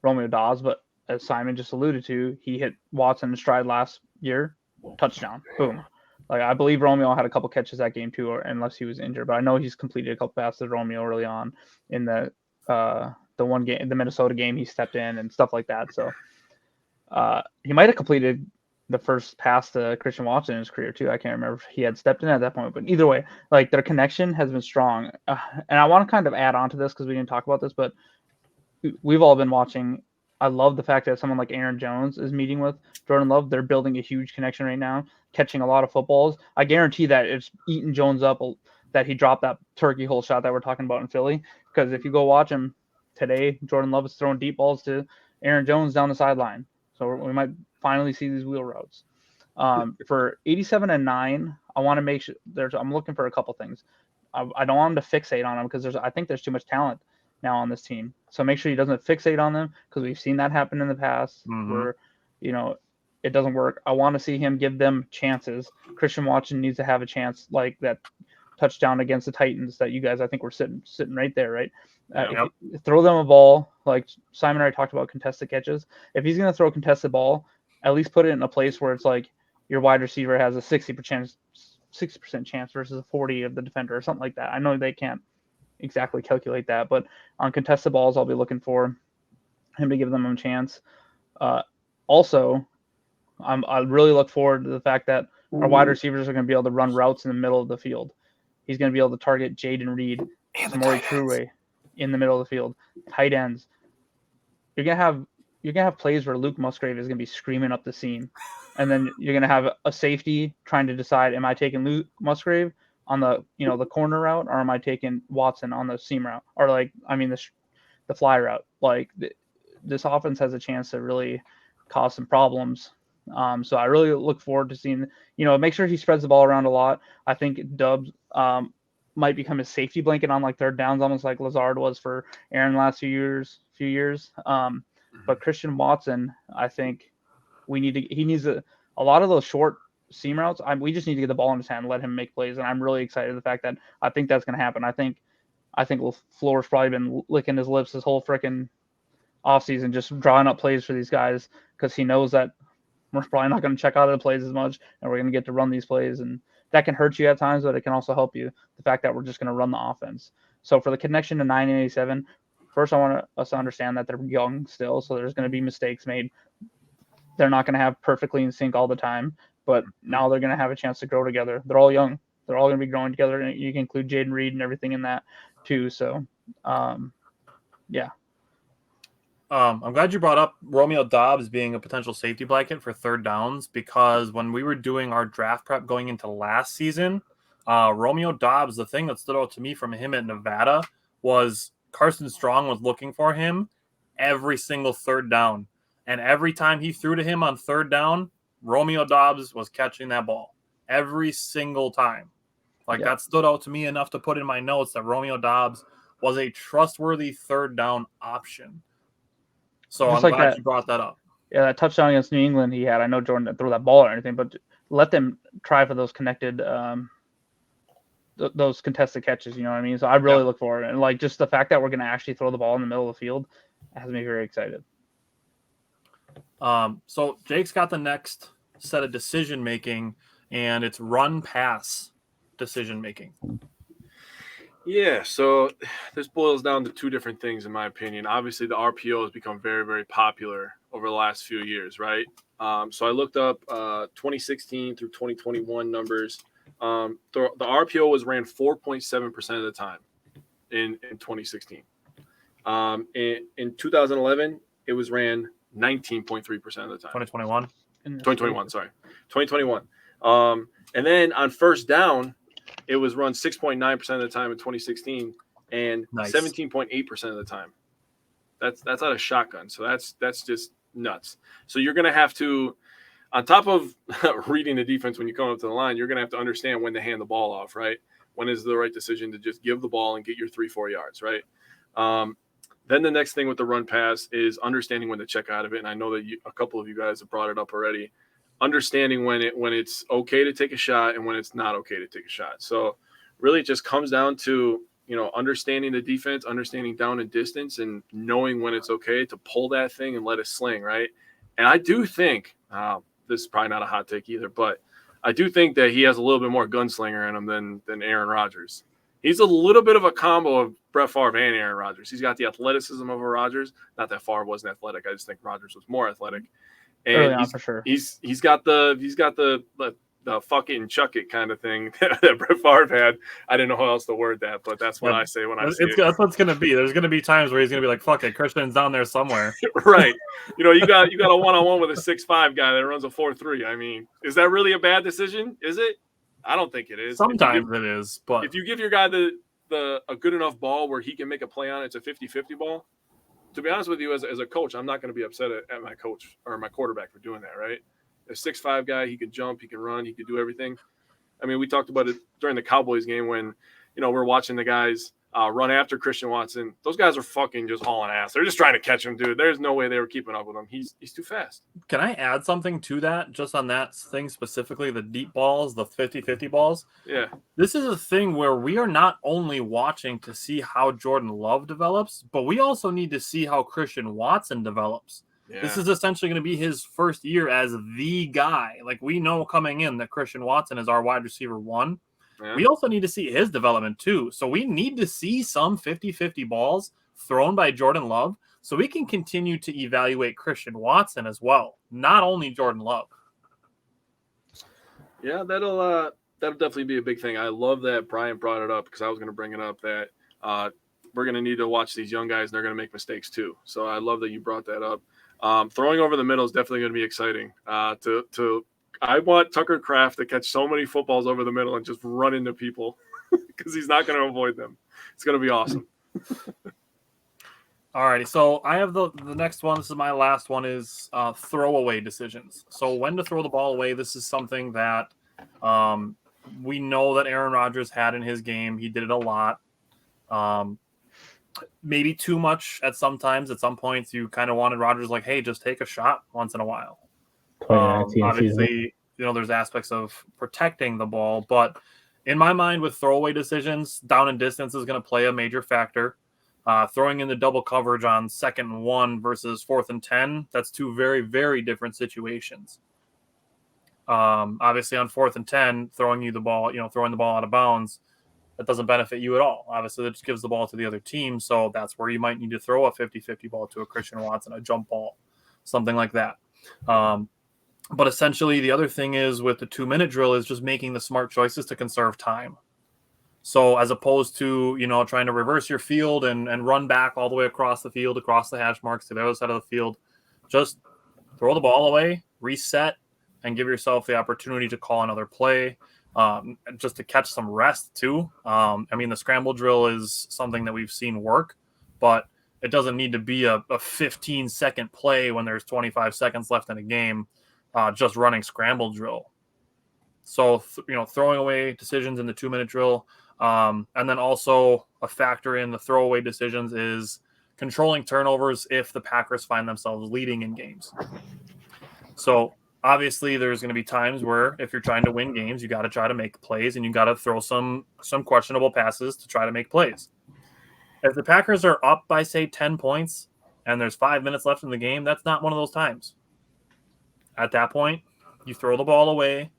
Romeo Dobbs, but as Simon just alluded to, he hit Watson in stride last year, touchdown, boom. Like I believe Romeo had a couple catches that game too, unless he was injured. But I know he's completed a couple passes to Romeo early on in the one game, the Minnesota game. He stepped in and stuff like that. So he might have completed the first pass to Christian Watson in his career too. I can't remember if he had stepped in at that point, but either way, like their connection has been strong. And I want to kind of add on to this because we didn't talk about this, but we've all been watching. I love the fact that someone like Aaron Jones is meeting with Jordan Love. They're building a huge connection right now, catching a lot of footballs. I guarantee that it's eating Jones up that he dropped that turkey hole shot that we're talking about in Philly. Because if you go watch him today, Jordan Love is throwing deep balls to Aaron Jones down the sideline. So we might finally see these wheel routes. For 87-9, I want to make sure I'm looking for a couple things. I don't want him to fixate on him because I think there's too much talent now on this team. So make sure he doesn't fixate on them because we've seen that happen in the past where, it doesn't work. I want to see him give them chances. Christian Watson needs to have a chance like that touchdown against the Titans that you guys, I think, were sitting right there, right? Throw them a ball. Like Simon already talked about contested catches. If he's going to throw a contested ball, at least put it in a place where it's like your wide receiver has a 60% chance versus a 40 of the defender or something like that. I know they can't exactly calculate that, but on contested balls, I'll be looking for him to give them a chance. Also, I really look forward to the fact that our wide receivers are going to be able to run routes in the middle of the field. He's going to be able to target Jaden Reed and Samori Truway in the middle of the field. Tight ends. You're gonna have plays where Luke Musgrave is going to be screaming up the seam, and then you're going to have a safety trying to decide: am I taking Luke Musgrave on the the corner route, or am I taking Watson on the seam route, or the fly route? Like this offense has a chance to really cause some problems. So I really look forward to seeing, make sure he spreads the ball around a lot. I think Dobbs might become a safety blanket on like third downs, almost like Lazard was for Aaron the last few years. But Christian Watson, I think he needs a lot of those short seam routes. We just need to get the ball in his hand and let him make plays. And I'm really excited the fact that I think that's going to happen. I think LaFleur's probably been licking his lips this whole freaking offseason, just drawing up plays for these guys because he knows that we're probably not going to check out of the plays as much, and we're going to get to run these plays, and that can hurt you at times, but it can also help you. The fact that we're just going to run the offense. So for the connection to 987, first I want us to understand that they're young still, so there's going to be mistakes made. They're not going to have perfectly in sync all the time, but now they're going to have a chance to grow together. They're all young. They're all going to be growing together, and you can include Jaden Reed and everything in that too. So, yeah. I'm glad you brought up Romeo Dobbs being a potential safety blanket for third downs, because when we were doing our draft prep going into last season, Romeo Dobbs, the thing that stood out to me from him at Nevada was Carson Strong was looking for him every single third down. And every time he threw to him on third down, Romeo Dobbs was catching that ball every single time. That stood out to me enough to put in my notes that Romeo Dobbs was a trustworthy third down option. So just I'm glad you brought that up. Yeah, that touchdown against New England he had. I know Jordan didn't throw that ball or anything, but let them try for those connected, those contested catches. You know what I mean? So I really look forward, and just the fact that we're going to actually throw the ball in the middle of the field has me very excited. So Jake's got the next set of decision making, and it's run pass decision making. Yeah, so this boils down to two different things, in my opinion. Obviously, the RPO has become very, very popular over the last few years, right? So I looked up 2016 through 2021 numbers. The RPO was ran 4.7% of the time in 2016. In 2011, it was ran 19.3% of the time. 2021. And then on first down, it was run 6.9% of the time in 2016 and 17.8% of the time. That's out of shotgun. So that's just nuts. So you're going to have to on top of reading the defense when you come up to the line, you're going to have to understand when to hand the ball off, right? When is the right decision to just give the ball and get your 3-4 yards, right? Then the next thing with the run pass is understanding when to check out of it. And I know that a couple of you guys have brought it up already. Understanding when it's okay to take a shot and when it's not okay to take a shot. So really it just comes down to, understanding the defense, understanding down and distance, and knowing when it's okay to pull that thing and let it sling, right? And I do think, this is probably not a hot take either, but I do think that he has a little bit more gunslinger in him than Aaron Rodgers. He's a little bit of a combo of Brett Favre and Aaron Rodgers. He's got the athleticism of a Rodgers. Not that Favre wasn't athletic. I just think Rodgers was more athletic. And for sure. He's got the fuck it and chuck it kind of thing that Brett Favre had. I didn't know how else to word that, but that's what I say when I see it. That's what it's going to be. There's going to be times where he's going to be like, fuck it, Christian's down there somewhere. Right. You got a one-on-one with a 6'5" guy that runs a 4.3. I mean, is that really a bad decision? Is it? I don't think it is. Sometimes it is, but if you give your guy a good enough ball where he can make a play on it, it's a 50-50 ball. To be honest with you, as a coach, I'm not going to be upset at my coach or my quarterback for doing that, right? A 6'5" guy, he can jump, he can run, he can do everything. I mean, we talked about it during the Cowboys game when, we're watching the guys run after Christian Watson. Those guys are fucking just hauling ass. They're just trying to catch him, dude. There's no way they were keeping up with him. He's too fast. Can I add something to that, just on that thing specifically, the deep balls, the 50-50 balls? Yeah. This is a thing where we are not only watching to see how Jordan Love develops, but we also need to see how Christian Watson develops. Yeah. This is essentially going to be his first year as the guy. Like, we know coming in that Christian Watson is our wide receiver 1. Yeah. We also need to see his development too. So we need to see some 50-50 balls thrown by Jordan Love so we can continue to evaluate Christian Watson as well, not only Jordan Love. Yeah, that'll definitely be a big thing. I love that Brian brought it up because I was going to bring it up that we're going to need to watch these young guys and they're going to make mistakes too. So I love that you brought that up. Throwing over the middle is definitely going to be exciting. I want Tucker Kraft to catch so many footballs over the middle and just run into people because he's not going to avoid them. It's going to be awesome. All righty. So I have the next one. This is my last one is throwaway decisions. So when to throw the ball away, this is something that we know that Aaron Rodgers had in his game. He did it a lot. Maybe too much at some points. You kind of wanted Rodgers like, hey, just take a shot once in a while. Obviously, there's aspects of protecting the ball, but in my mind, with throwaway decisions, down and distance is going to play a major factor. Throwing in the double coverage on 2nd and 1 versus 4th and 10, that's two very, very different situations. Obviously, on 4th and 10, throwing the ball out of bounds, that doesn't benefit you at all. Obviously, that just gives the ball to the other team, so that's where you might need to throw a 50-50 ball to a Christian Watson, a jump ball, something like that. But essentially, the other thing is with the 2-minute drill is just making the smart choices to conserve time. So as opposed to, trying to reverse your field and run back all the way across the field, across the hash marks to the other side of the field, just throw the ball away, reset, and give yourself the opportunity to call another play, just to catch some rest too. The scramble drill is something that we've seen work, but it doesn't need to be a 15-second play when there's 25 seconds left in a game, just running scramble drill. So, throwing away decisions in the 2-minute drill. And then also a factor in the throwaway decisions is controlling turnovers if the Packers find themselves leading in games. So obviously there's going to be times where if you're trying to win games, you got to try to make plays and you got to throw some questionable passes to try to make plays. If the Packers are up by, say, 10 points and there's 5 minutes left in the game, that's not one of those times. At that point, you throw the ball away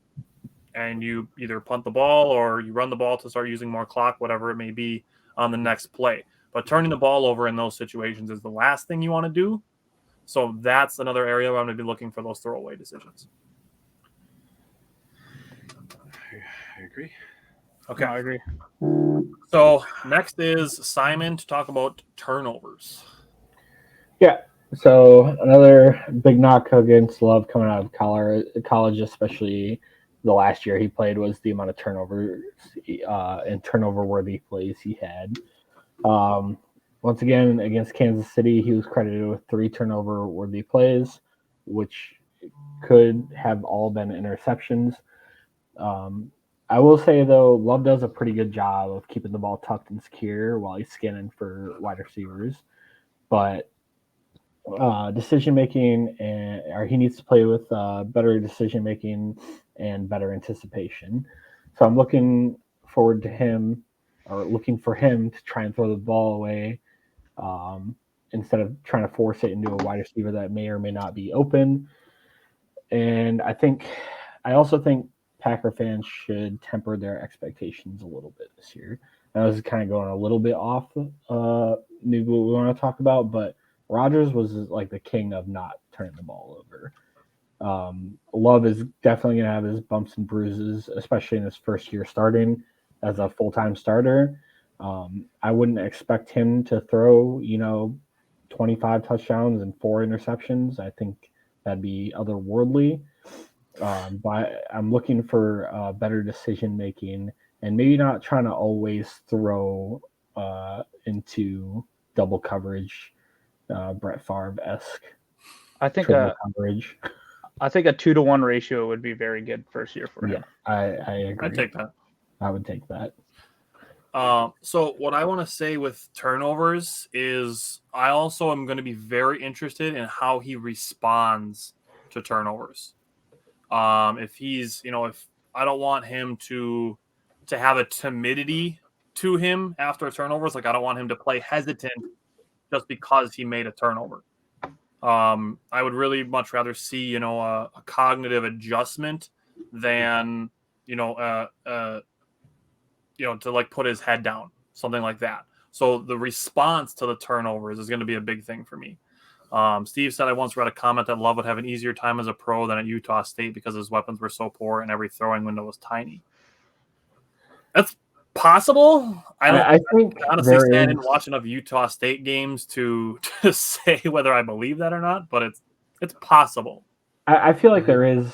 and you either punt the ball or you run the ball to start using more clock, whatever it may be, on the next play. But turning the ball over in those situations is the last thing you want to do. So that's another area where I'm going to be looking for those throwaway decisions. I agree. Okay. No, I agree. So next is Simon to talk about turnovers. Yeah. So another big knock against Love coming out of college, especially the last year he played, was the amount of turnovers and turnover-worthy plays he had. Once again, against Kansas City, he was credited with 3 turnover-worthy plays, which could have all been interceptions. I will say, though, Love does a pretty good job of keeping the ball tucked and secure while he's scanning for wide receivers. But decision-making, or he needs to play with better decision-making and better anticipation. So I'm looking forward to him, or looking for him to try and throw the ball away instead of trying to force it into a wide receiver that may or may not be open. And I also think Packer fans should temper their expectations a little bit this year. Now, this is kind of going a little bit off maybe what we want to talk about, but Rodgers was like the king of not turning the ball over. Love is definitely going to have his bumps and bruises, especially in his first year starting as a full-time starter. I wouldn't expect him to throw, 25 touchdowns and 4 interceptions. I think that'd be otherworldly. But I'm looking for better decision making and maybe not trying to always throw into double coverage, Brett Favre-esque. I think coverage. I think a 2-to-1 ratio would be very good first year for him. Yeah, I agree. I'd take that. I would take that. So what I want to say with turnovers is I also am going to be very interested in how he responds to turnovers. If he's, if I don't want him to have a timidity to him after turnovers, like I don't want him to play hesitant just because he made a turnover. I would really much rather see, a cognitive adjustment than, to like put his head down, something like that. So the response to the turnovers is going to be a big thing for me. Steve said, I once read a comment that Love would have an easier time as a pro than at Utah State because his weapons were so poor and every throwing window was tiny. That's possible. I think honestly stand and watch enough Utah State games to say whether I believe that or not, but it's possible. I feel like there is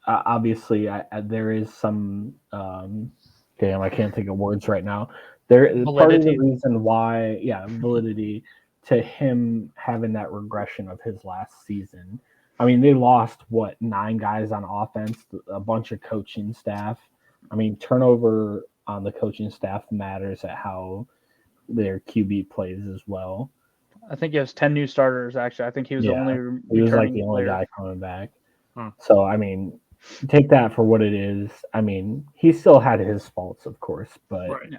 obviously there is some I can't think of words right now. Part of the reason why validity to him having that regression of his last season. I mean, they lost 9 guys on offense, a bunch of coaching staff. I mean, turnover on the coaching staff matters at how their QB plays as well. I think he has 10 new starters. Actually, I think he was the only. He was like the only guy coming back. So I mean, take that for what it is. I mean, he still had his faults, of course, but right.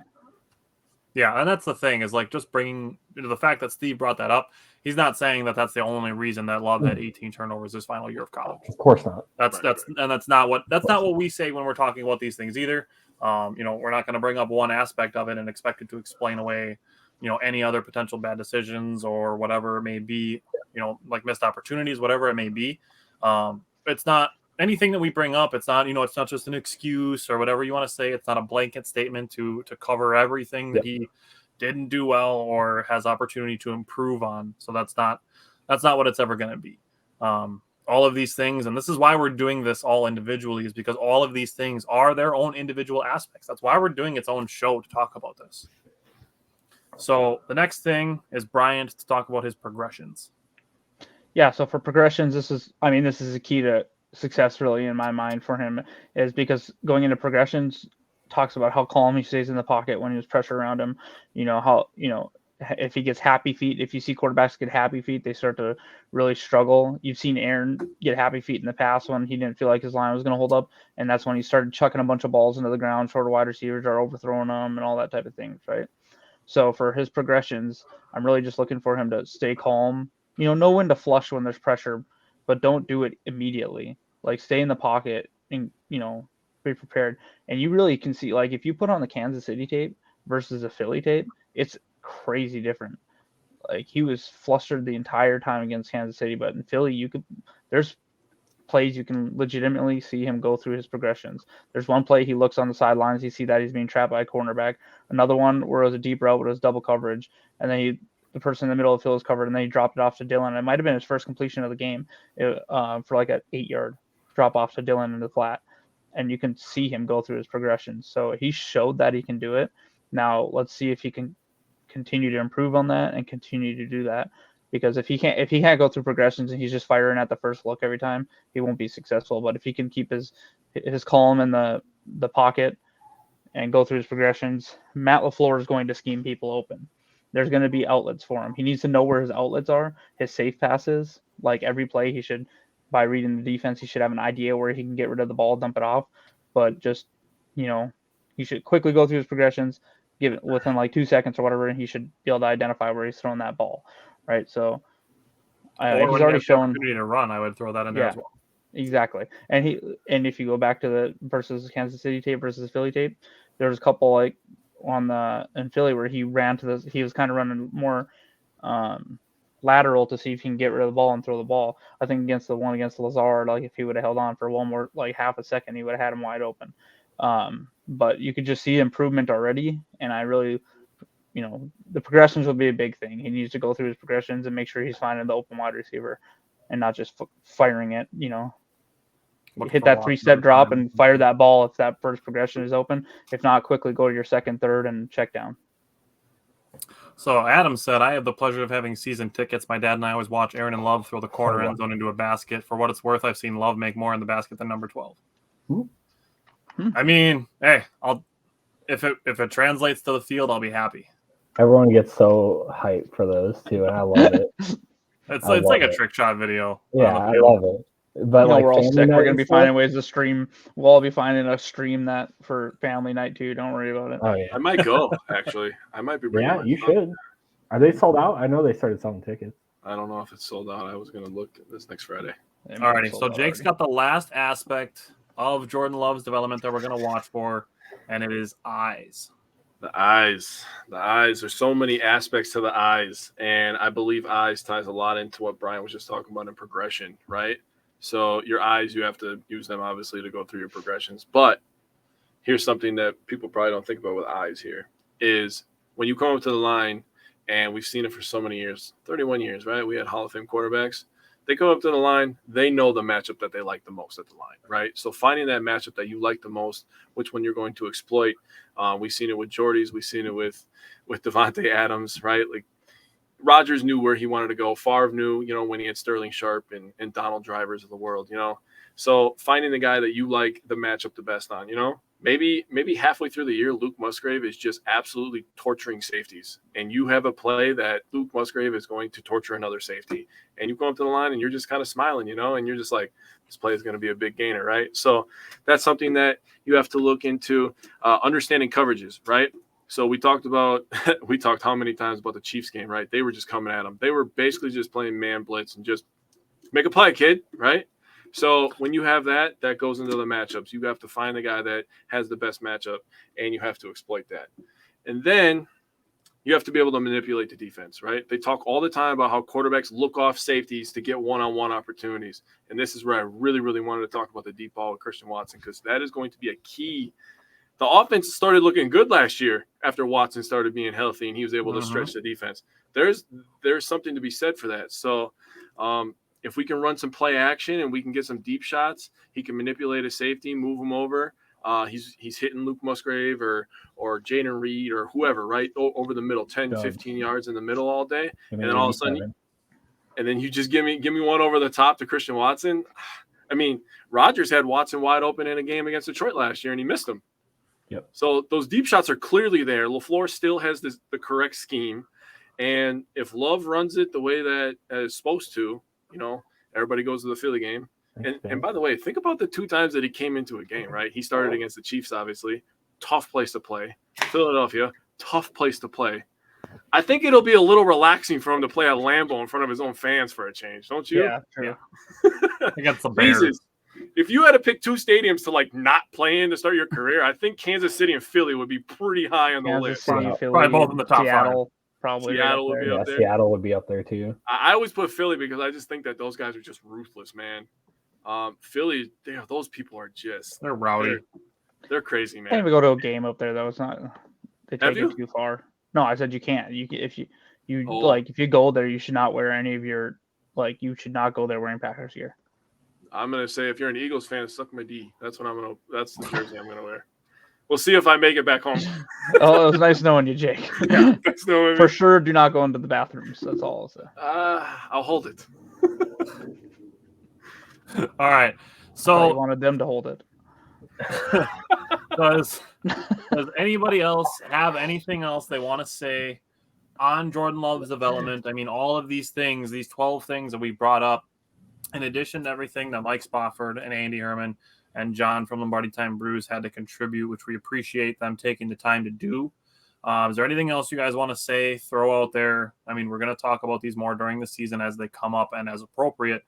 Yeah, and that's the thing is like just bringing the fact that Steve brought that up. He's not saying that that's the only reason that Love had 18 turnovers his final year of college. Of course not. That's not what we say when we're talking about these things either. We're not going to bring up one aspect of it and expect it to explain away, any other potential bad decisions or whatever it may be, like missed opportunities, whatever it may be. It's not anything that we bring up. It's not, it's not just an excuse or whatever you want to say. It's not a blanket statement to cover everything that he didn't do well or has opportunity to improve on. So that's not what it's ever going to be. All of these things, and this is why we're doing this all individually, is because all of these things are their own individual aspects. That's why we're doing its own show to talk about this. So the next thing is Bryant to talk about his progressions. Yeah, so for progressions, this is a key to success really in my mind for him, is because going into progressions talks about how calm he stays in the pocket when there's pressure around him. If he gets happy feet, if you see quarterbacks get happy feet, they start to really struggle. You've seen Aaron get happy feet in the past when he didn't feel like his line was going to hold up, and that's when he started chucking a bunch of balls into the ground, short of wide receivers are overthrowing them and all that type of things, right? So for his progressions, I'm really just looking for him to stay calm. Know when to flush when there's pressure, but don't do it immediately. Like stay in the pocket and, be prepared. And you really can see, like if you put on the Kansas City tape versus the Philly tape, it's crazy different. Like he was flustered the entire time against Kansas City, but in Philly, there's plays you can legitimately see him go through his progressions. There's one play he looks on the sidelines, you see that he's being trapped by a cornerback. Another one where it was a deep route, but it was double coverage, and then the person in the middle of the field is covered, and then he dropped it off to Dylan. It might have been his first completion of the game for like an 8-yard drop off to Dylan in the flat, and you can see him go through his progressions. So he showed that he can do it. Now let's see if he can continue to improve on that and continue to do that. because if he can't go through progressions and he's just firing at the first look every time, he won't be successful. But if he can keep his calm in the pocket and go through his progressions, Matt LaFleur is going to scheme people open. There's going to be outlets for him. He needs to know where his outlets are, his safe passes. Like every play, he should, by reading the defense, he should have an idea where he can get rid of the ball, dump it off. But just, he should quickly go through his progressions, give it within like 2 seconds or whatever, and he should be able to identify where he's throwing that ball, right? So he's already shown opportunity to run. I would throw that in there as well. Exactly. And if you go back to the versus Kansas City tape versus Philly tape, there was a couple like in Philly where he was kind of running more lateral to see if he can get rid of the ball and throw the ball. I think against Lazard, like if he would have held on for one more like half a second, he would have had him wide open. But you could just see improvement already, and I really, the progressions will be a big thing. He needs to go through his progressions and make sure he's finding the open wide receiver and not just firing it, hit that 3-step drop and fire that ball if that first progression is open. If not, quickly go to your second, third, and check down. So Adam said, I have the pleasure of having season tickets. My dad and I always watch Aaron and Love throw the corner end zone into a basket. For what it's worth, I've seen Love make more in the basket than number 12. I mean, hey, if it translates to the field, I'll be happy. Everyone gets so hyped for those too, and I love it. It's like a trick shot video. Yeah, I love it. But we're all sick. We're gonna be finding ways to stream. We'll all be finding a stream that for family night too. Don't worry about it. Oh yeah, I might go. Actually, I might be. Yeah, you should. Are they sold out? I know they started selling tickets. I don't know if it's sold out. I was gonna look this next Friday. Alrighty, so Jake's got the last aspect of Jordan Love's development that we're gonna watch for, and it is eyes. The eyes. There's so many aspects to the eyes, and I believe eyes ties a lot into what Brian was just talking about in progression, right? So your eyes, you have to use them obviously to go through your progressions. But here's something that people probably don't think about with eyes here is when you come up to the line, and we've seen it for so many years, 31 years, right? We had Hall of Fame quarterbacks. They come up to the line, they know the matchup that they like the most at the line, right? So finding that matchup that you like the most, which one you're going to exploit. We've seen it with Jordy's. We've seen it with Devontae Adams, right? Like Rodgers knew where he wanted to go. Favre knew, when he had Sterling Sharp and Donald Drivers of the world, So finding the guy that you like the matchup the best on, maybe halfway through the year, Luke Musgrave is just absolutely torturing safeties. And you have a play that Luke Musgrave is going to torture another safety. And you go up to the line and you're just kind of smiling, and you're just like, this play is going to be a big gainer, right? So that's something that you have to look into, understanding coverages, right? So we talked how many times about the Chiefs game, right? They were just coming at them. They were basically just playing man blitz and just make a play, kid, right? So when you have that goes into the matchups. You have to find the guy that has the best matchup, and you have to exploit that. And then you have to be able to manipulate the defense, right? They talk all the time about how quarterbacks look off safeties to get one-on-one opportunities. And this is where I really, really wanted to talk about the deep ball with Christian Watson, because that is going to be a key. The offense started looking good last year after Watson started being healthy and he was able to stretch the defense. There's something to be said for that. So if we can run some play action and we can get some deep shots, he can manipulate a safety, move him over. He's hitting Luke Musgrave or Jaden Reed or whoever, right, over the middle, 10, 15 yards in the middle all day. And then all of a sudden, and then you just give me one over the top to Christian Watson. I mean, Rodgers had Watson wide open in a game against Detroit last year, and he missed him. Yep. So those deep shots are clearly there. LaFleur still has the correct scheme. And if Love runs it the way that it's supposed to, everybody goes to the Philly game. And by the way, think about the 2 times that he came into a game, right? He started against the Chiefs, obviously. Tough place to play. Philadelphia, tough place to play. I think it'll be a little relaxing for him to play at Lambeau in front of his own fans for a change, don't you? Yeah, true. Against the Bears. Jesus. If you had to pick 2 stadiums to not play in to start your career, I think Kansas City and Philly would be pretty high on the list. City, Philly, probably both in the top Seattle, 5. Probably Seattle would be up there. Seattle would be up there too. I always put Philly because I just think that those guys are just ruthless, man. Philly, those people are they're rowdy. They're crazy, man. Can't even go to a game up there though. It's not. They take it too far. No, I said you can't. If you go there, you should not wear any of your you should not go there wearing Packers gear. I'm gonna say if you're an Eagles fan, suck my D. That's the jersey I'm gonna wear. We'll see if I make it back home. Oh, it was nice knowing you, Jake. Yeah, nice knowing me. For sure, do not go into the bathrooms. That's all I'll say. I'll hold it. All right. So you wanted them to hold it. does anybody else have anything else they want to say on Jordan Love's development? I mean, all of these things, these 12 things that we brought up, in addition to everything that Mike Spofford and Andy Herman and John from Lombardi Time Brews had to contribute, which we appreciate them taking the time to do. Is there anything else you guys want to say, throw out there? I mean, we're going to talk about these more during the season as they come up and as appropriate.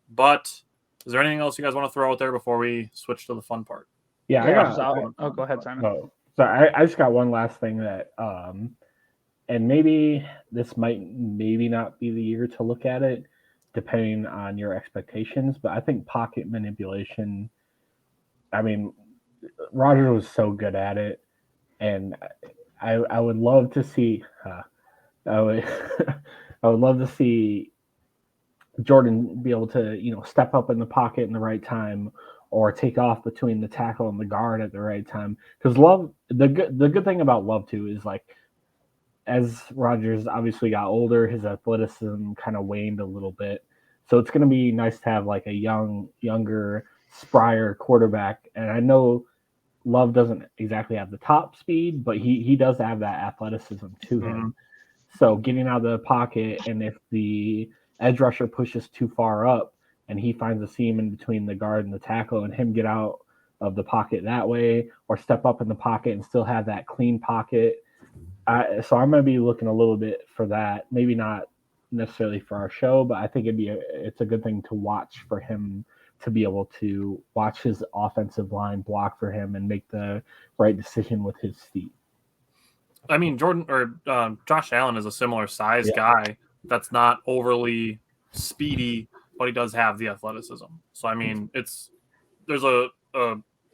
But is there anything else you guys want to throw out there before we switch to the fun part? Yeah. Go ahead, Simon. Oh, so I just got one last thing that, and maybe this might not be the year to look at it, depending on your expectations. But I think pocket manipulation. I mean, Roger was so good at it, and I would love to see. I would love to see Jordan be able to, step up in the pocket in the right time, or take off between the tackle and the guard at the right time. Because Love, the good thing about Love too is, like, as Rodgers obviously got older, his athleticism kind of waned a little bit. So it's going to be nice to have like a younger, sprier quarterback. And I know Love doesn't exactly have the top speed, but he does have that athleticism to him. So getting out of the pocket, and if the edge rusher pushes too far up and he finds a seam in between the guard and the tackle, and him get out of the pocket that way, or step up in the pocket and still have that clean pocket. So I'm going to be looking a little bit for that. Maybe not necessarily for our show, but I think it's a good thing to watch for him, to be able to watch his offensive line block for him and make the right decision with his feet. I mean, Josh Allen is a similar size guy that's not overly speedy, but he does have the athleticism. So, I mean, there's a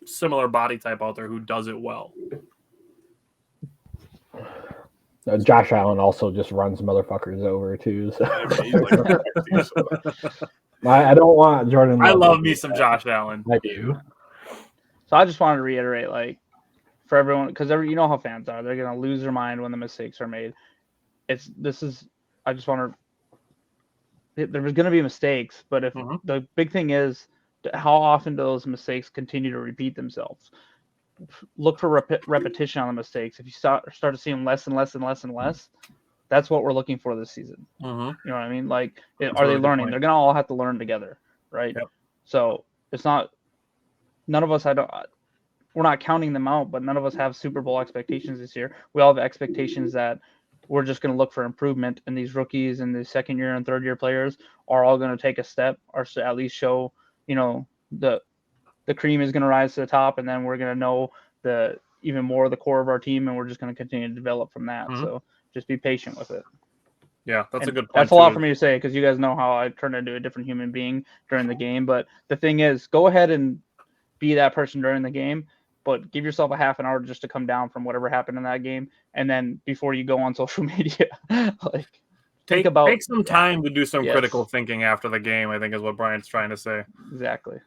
similar body type out there who does it well. Josh Allen also just runs motherfuckers over too. So. I don't want Jordan. I love me some Josh Allen. I do. So I just wanted to reiterate, like, for everyone, because you know how fans are, they're gonna lose their mind when the mistakes are made. I just want to. There's gonna be mistakes, but if the big thing is, how often do those mistakes continue to repeat themselves? Look for repetition on the mistakes. If you start to see them less and less and less and less, that's what we're looking for this season. You know what I mean? Like, are they learning? They're gonna all have to learn together, right? Yep. So it's not. None of us. We're not counting them out, but none of us have Super Bowl expectations this year. We all have expectations that we're just going to look for improvement, and these rookies and the second year and third year players are all going to take a step, or at least show, the cream is going to rise to the top, and then we're going to know even more of the core of our team, and we're just going to continue to develop from that. So just be patient with it. Yeah, that's a good point. That's a lot for me to say, because you guys know how I turn into a different human being during the game. But the thing is, go ahead and be that person during the game, but give yourself a half an hour just to come down from whatever happened in that game. And then before you go on social media, like, take some time to do some critical thinking after the game, I think is what Brian's trying to say. Exactly.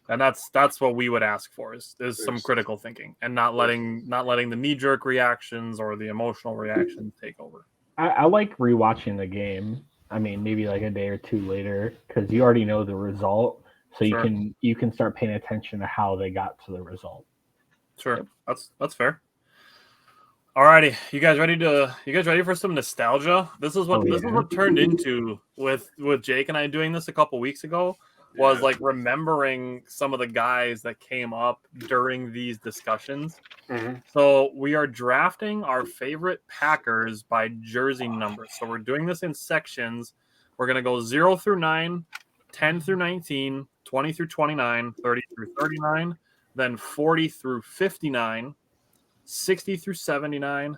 And that's what we would ask for is some critical thinking, and not letting the knee-jerk reactions or the emotional reactions take over. I like rewatching the game. I mean, maybe like a day or two later, because you already know the result, so you can start paying attention to how they got to the result. Sure, that's fair. Alrighty, you guys ready for some nostalgia? This is what turned into with Jake and I doing this a couple weeks ago. Was like remembering some of the guys that came up during these discussions. So we are drafting our favorite Packers by jersey number. So we're doing this in sections. We're going to go 0 through 9, 10 through 19, 20 through 29, 30 through 39, then 40 through 59, 60 through 79,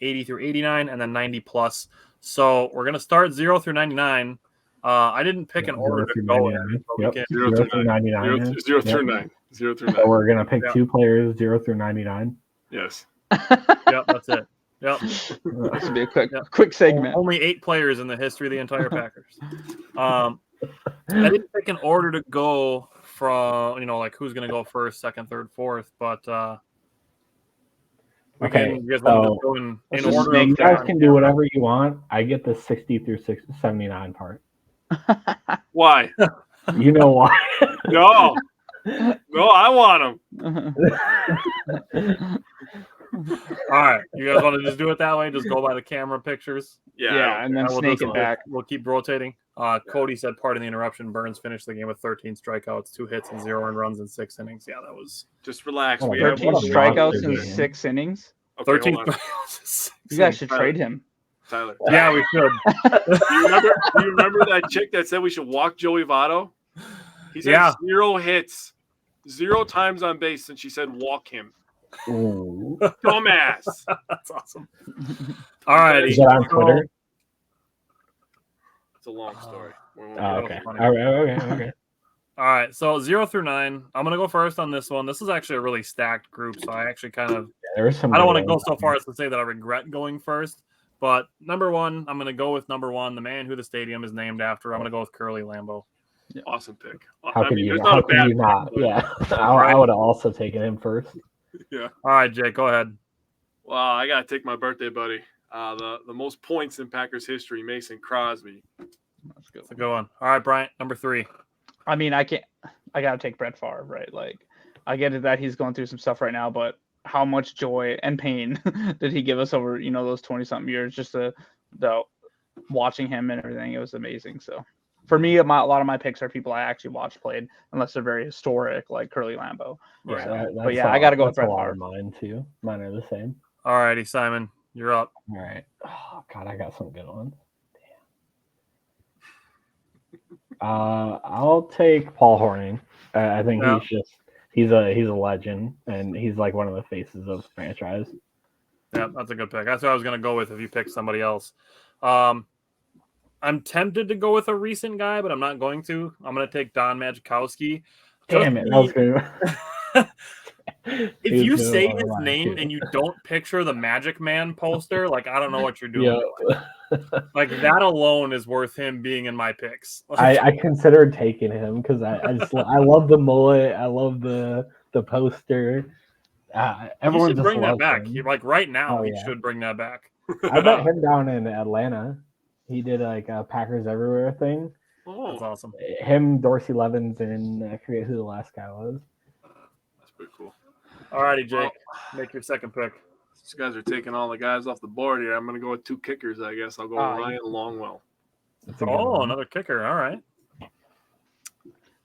80 through 89, and then 90 plus. So we're going to start 0 through 99. I didn't pick an order to go in. 0 through 99. 0 through 9. 0 through 9. So we're going to pick two players, 0 through 99. Yes. Yep, that's it. Yep. This would be a quick segment. Only 8 players in the history of the entire Packers. I didn't pick an order to go from, like who's going to go first, second, third, fourth, but Okay, you guys so want to go in just order snake of you guys down. can do whatever you want. I get the 60 through 79 part. Why? You know why? No, I want them. All right, you guys want to just do it that way? Just go by the camera pictures. Yeah, and then I will snake just- it back. We'll keep rotating. Cody said, "Pardon the interruption. Burns finished the game with 13 strikeouts, 2 hits, and 0 earned runs in 6 innings." Yeah, that was just relax. Oh, We have 13 what a strikeouts monster in game. 6 innings. Okay, 13 hold on. strikeouts. You guys should trade him. Tyler. Yeah, we should. Do you remember that chick that said we should walk Joey Votto? He's had 0 hits, 0 times on base since she said walk him. Ooh. Dumbass. That's awesome. All right, Is that on Twitter? It's a long story. Oh, okay. Okay. All right, so 0 through 9. I'm gonna go first on this one. This is actually a really stacked group, so I actually kind of There's some. I don't want to go so far as to say that I regret going first, but number 1, I'm gonna go with number 1, the man who the stadium is named after. I'm gonna go with Curly Lambeau. Yeah. Awesome pick. How can you there's not? Yeah, I would have also taken him first. Yeah. All right, Jake, go ahead. Well, I gotta take my birthday buddy. The most points in Packers history, Mason Crosby. That's good. That's a good one. All right, Bryant, number 3. I mean, I gotta take Brett Favre, right? Like, I get it that he's going through some stuff right now, but how much joy and pain did he give us over, those 20-something years? Just the watching him and everything, it was amazing. So, for me, a lot of my picks are people I actually watched played, unless they're very historic, like Curly Lambeau. Yeah, So, but yeah, I gotta go with Brett Favre. Mine too. Mine are the same. All righty, Simon, you're up. All right. Oh God, I got some good ones. I'll take Paul Hornung. I think he's a legend, and he's like one of the faces of the franchise. Yeah, that's a good pick. That's what I was going to go with if you picked somebody else. I'm tempted to go with a recent guy, but I'm not going to. I'm going to take Don Majkowski. Damn it! I was gonna... If you say his name and you don't picture the Magic Man poster, like, I don't know what you're doing. Yeah. Like, that alone is worth him being in my picks. I considered taking him because I love the mullet. I love the poster. Everyone should just bring that loves back. him. Like right now, he yeah. should bring that back. I met him down in Atlanta. He did like a Packers Everywhere thing. Oh, that's awesome. Him, Dorsey Levens, and I forget who the last guy was. That's pretty cool. All righty, Jake, make your second pick. These guys are taking all the guys off the board here. I'm going to go with 2 kickers, I guess. I'll go Ryan Longwell. Oh, another kicker. All right.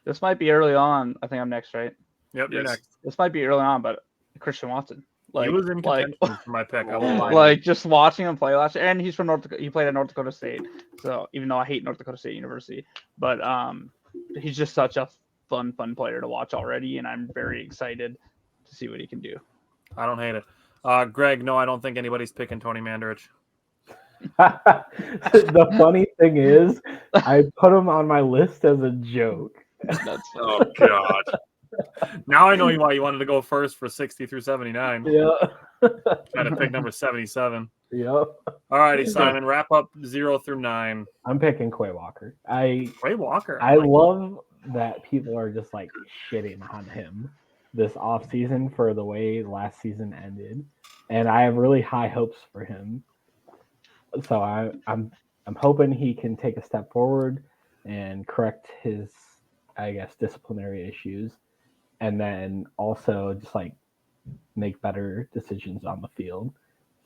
This might be early on. I think I'm next, right? Yep, you're next. This might be early on, but Christian Watson. He was in contention for my pick. I won't lie. Like, just watching him play last year, and he's from North Dakota. He played at North Dakota State. So even though I hate North Dakota State University, but he's just such a fun player to watch already, and I'm very excited to see what he can do. I don't hate it. Greg, no, I don't think anybody's picking Tony Mandarich. The funny thing is, I put him on my list as a joke. Oh, God. Now I know why you wanted to go first for 60 through 79. Yeah. Trying to pick number 77. Yep. All righty, Simon, wrap up 0 through 9. I'm picking Quay Walker. Quay Walker. I love that people are just like shitting on him this offseason for the way last season ended. And I have really high hopes for him. So I'm hoping he can take a step forward and correct his, I guess, disciplinary issues, and then also just like make better decisions on the field.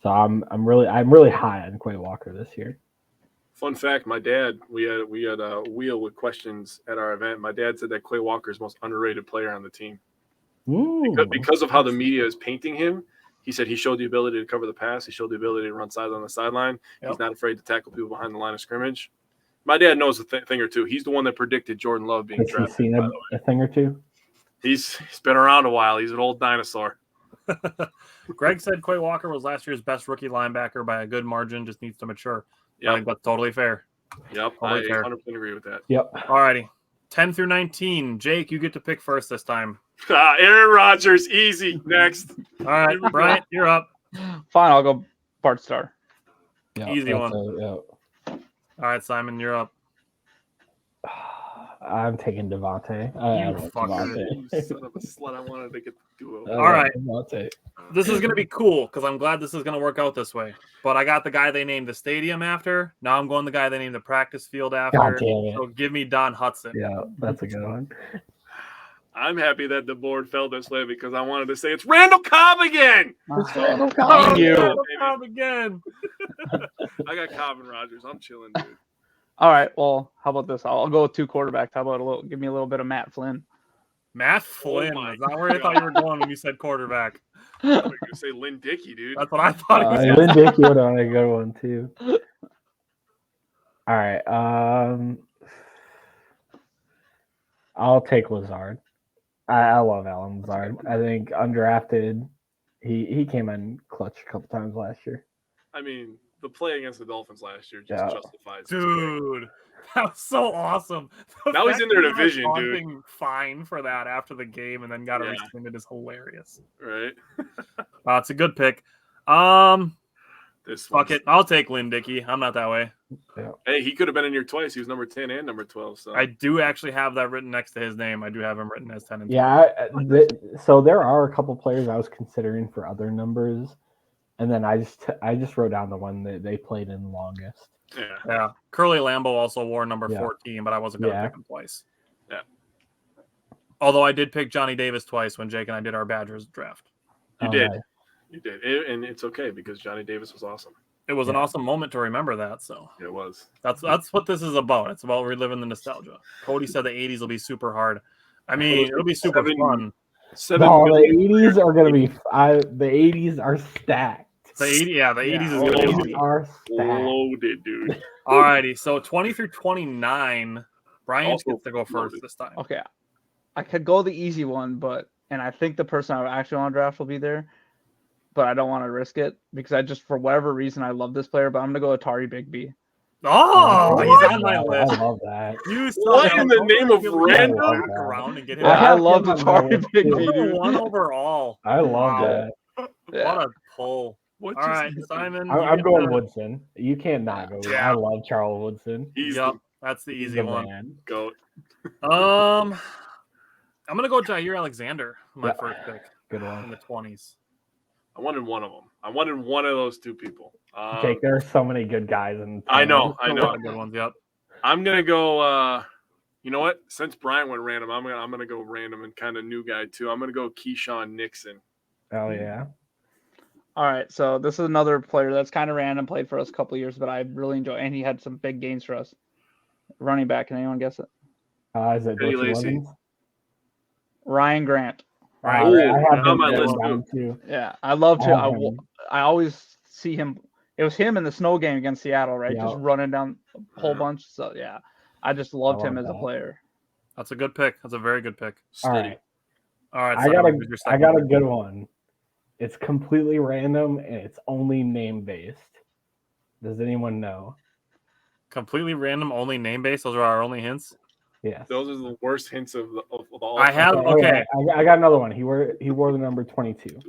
So I'm really high on Quay Walker this year. Fun fact: my dad, we had a wheel with questions at our event. My dad said that Quay Walker is the most underrated player on the team because of how the media is painting him. He said he showed the ability to cover the pass. He showed the ability to run sides on the sideline. Yep. He's not afraid to tackle people behind the line of scrimmage. My dad knows a thing or two. He's the one that predicted Jordan Love being drafted. Has he seen a thing or two? He's been around a while. He's an old dinosaur. Greg said Quay Walker was last year's best rookie linebacker by a good margin. Just needs to mature. Yeah, I think that's totally fair. Yep, totally I 100% agree with that. Yep. All righty. 10 through 19. Jake, you get to pick first this time. Aaron Rodgers, easy. Next. All right, Bryant, you're up. Fine, I'll go Bart Starr. Easy one. All right, Simon, you're up. I'm taking Devontae. You fucker. You son of a slut. I wanted to get the duo. All right. Devontae. This is going to be cool because I'm glad this is going to work out this way. But I got the guy they named the stadium after. Now I'm going the guy they named the practice field after. God damn it. So give me Don Hudson. Yeah, that's a good one. I'm happy that the board fell this way because I wanted to say it's Randall Cobb again. It's Randall Oh, Thank you. Randall Cobb again. I got Cobb and Rodgers. I'm chilling, dude. All right. Well, how about this? I'll go with 2 quarterbacks. How about give me a little bit of Matt Flynn? Matt Flynn. my Is that where I thought you were going when you said quarterback? I was going to say Lynn Dickey, dude. That's what I thought. He was gonna Lynn say. Dickey would have a good one too. All right. I'll take Lazard. I love Alan Lazard. I think undrafted. He came in clutch a couple times last year. I mean, the play against the Dolphins last year just Yeah. justifies it. Dude, that was so awesome. The Now he's fact in their that he got division, dude. taunting fine for that after the game and then got it Yeah. rescinded is hilarious. Right? It's a good pick. This Fuck one's- it. I'll take Lynn Dickey. I'm not that way. Hey, he could have been in here twice. He was number 10 and number 12. So I do actually have that written next to his name. I do have him written as 10 and 12. Yeah. So there are a couple players I was considering for other numbers, and then I just wrote down the one that they played in longest. Yeah. Curly Lambeau also wore number Yeah. 14, but I wasn't going to Yeah. pick him twice. Yeah. Although I did pick Johnny Davis twice when Jake and I did our Badgers draft. You Oh, did. nice. You did. And it's okay because Johnny Davis was awesome. It was an Yeah. awesome moment to remember that. So It was. that's what this is about. It's about reliving the nostalgia. Cody said the 80s will be super hard. I mean, it'll be super fun. 7 No, the million. 80s are gonna be. The 80s are stacked. The 80s is The going to 80s be. are stacked. Loaded, dude. Alrighty, so 20 through 29. Brian Also gets to go first loaded. this time. Okay. I could go the easy one, and I think the person I actually want to draft will be there, but I don't want to risk it because I just, for whatever reason, I love this player, but I'm going to go Atari Bigby. Oh, I he's on my love list. that. I love that. You What son in the name of You'll random? back around and get him. I have love him on my Atari list, too. Bigby, Number dude. 1 overall. I love Wow. that. Yeah. What a pull. What All just right, happened? Simon. I'm you going get to- Woodson. You can't not go. Yeah. I love Charles Woodson. He's Yep, the that's the He's easy the one. man. goat. I'm gonna go Jair Alexander, my Yeah. first pick Good in one. the 20s. I wanted one of them. I wanted one of those two people. Jake, there are so many good guys in. I know. A lot of good ones. Yep. I'm gonna go. You know what? Since Brian went random, I'm gonna go random and kind of new guy too. I'm gonna go Keyshawn Nixon. Oh yeah. All right, so this is another player that's kind of random, played for us a couple of years, but I really enjoy, and he had some big gains for us. Running back, can anyone guess it? Is it Eddie Dorsey Lacy. Levens? Ryan Grant. Right. Ooh, I have on him my written list, down too. Yeah, I love to. Oh, man. I always see him. It was him in the snow game against Seattle, right? Yeah. Just running down a whole bunch. So yeah, I just loved him love as a that. player. That's a good pick. That's a very good pick. All Steady. right. All right. I got Simon, who's your I second got a pick? good one. It's completely random and it's only name based. Does anyone know? Completely random, only name based. Those are our only hints. Yes. Those are the worst hints of all. I have- okay. I got another one. He wore the number 22.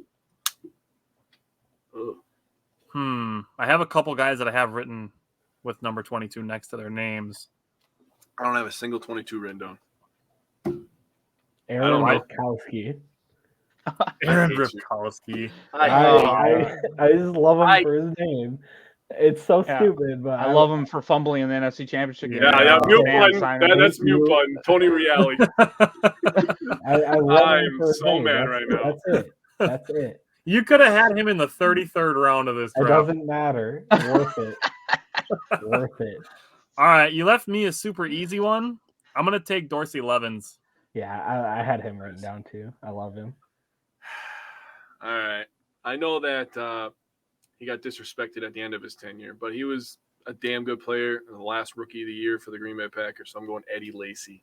Ugh. I have a couple guys that I have written with number 22 next to their names. I don't have a single 22 written down. Aaron know. Ripkowski. Aaron hate you. Ripkowski. I just love him I- for his name. It's so Yeah. stupid, but I love him for fumbling in the NFC Championship game. Yeah, mute Man, button. Simon. That's mute button. Tony Reale. I love I'm him for his so name. mad That's- right now. That's it. That's it. You could have had him in the 33rd round of this It draft. doesn't matter. Worth it. Worth it. All right, you left me a super easy one. I'm gonna take Dorsey Levens. Yeah, I had him written down too. I love him. All right. I know that he got disrespected at the end of his tenure, but he was a damn good player, the last rookie of the year for the Green Bay Packers. So I'm going Eddie Lacy.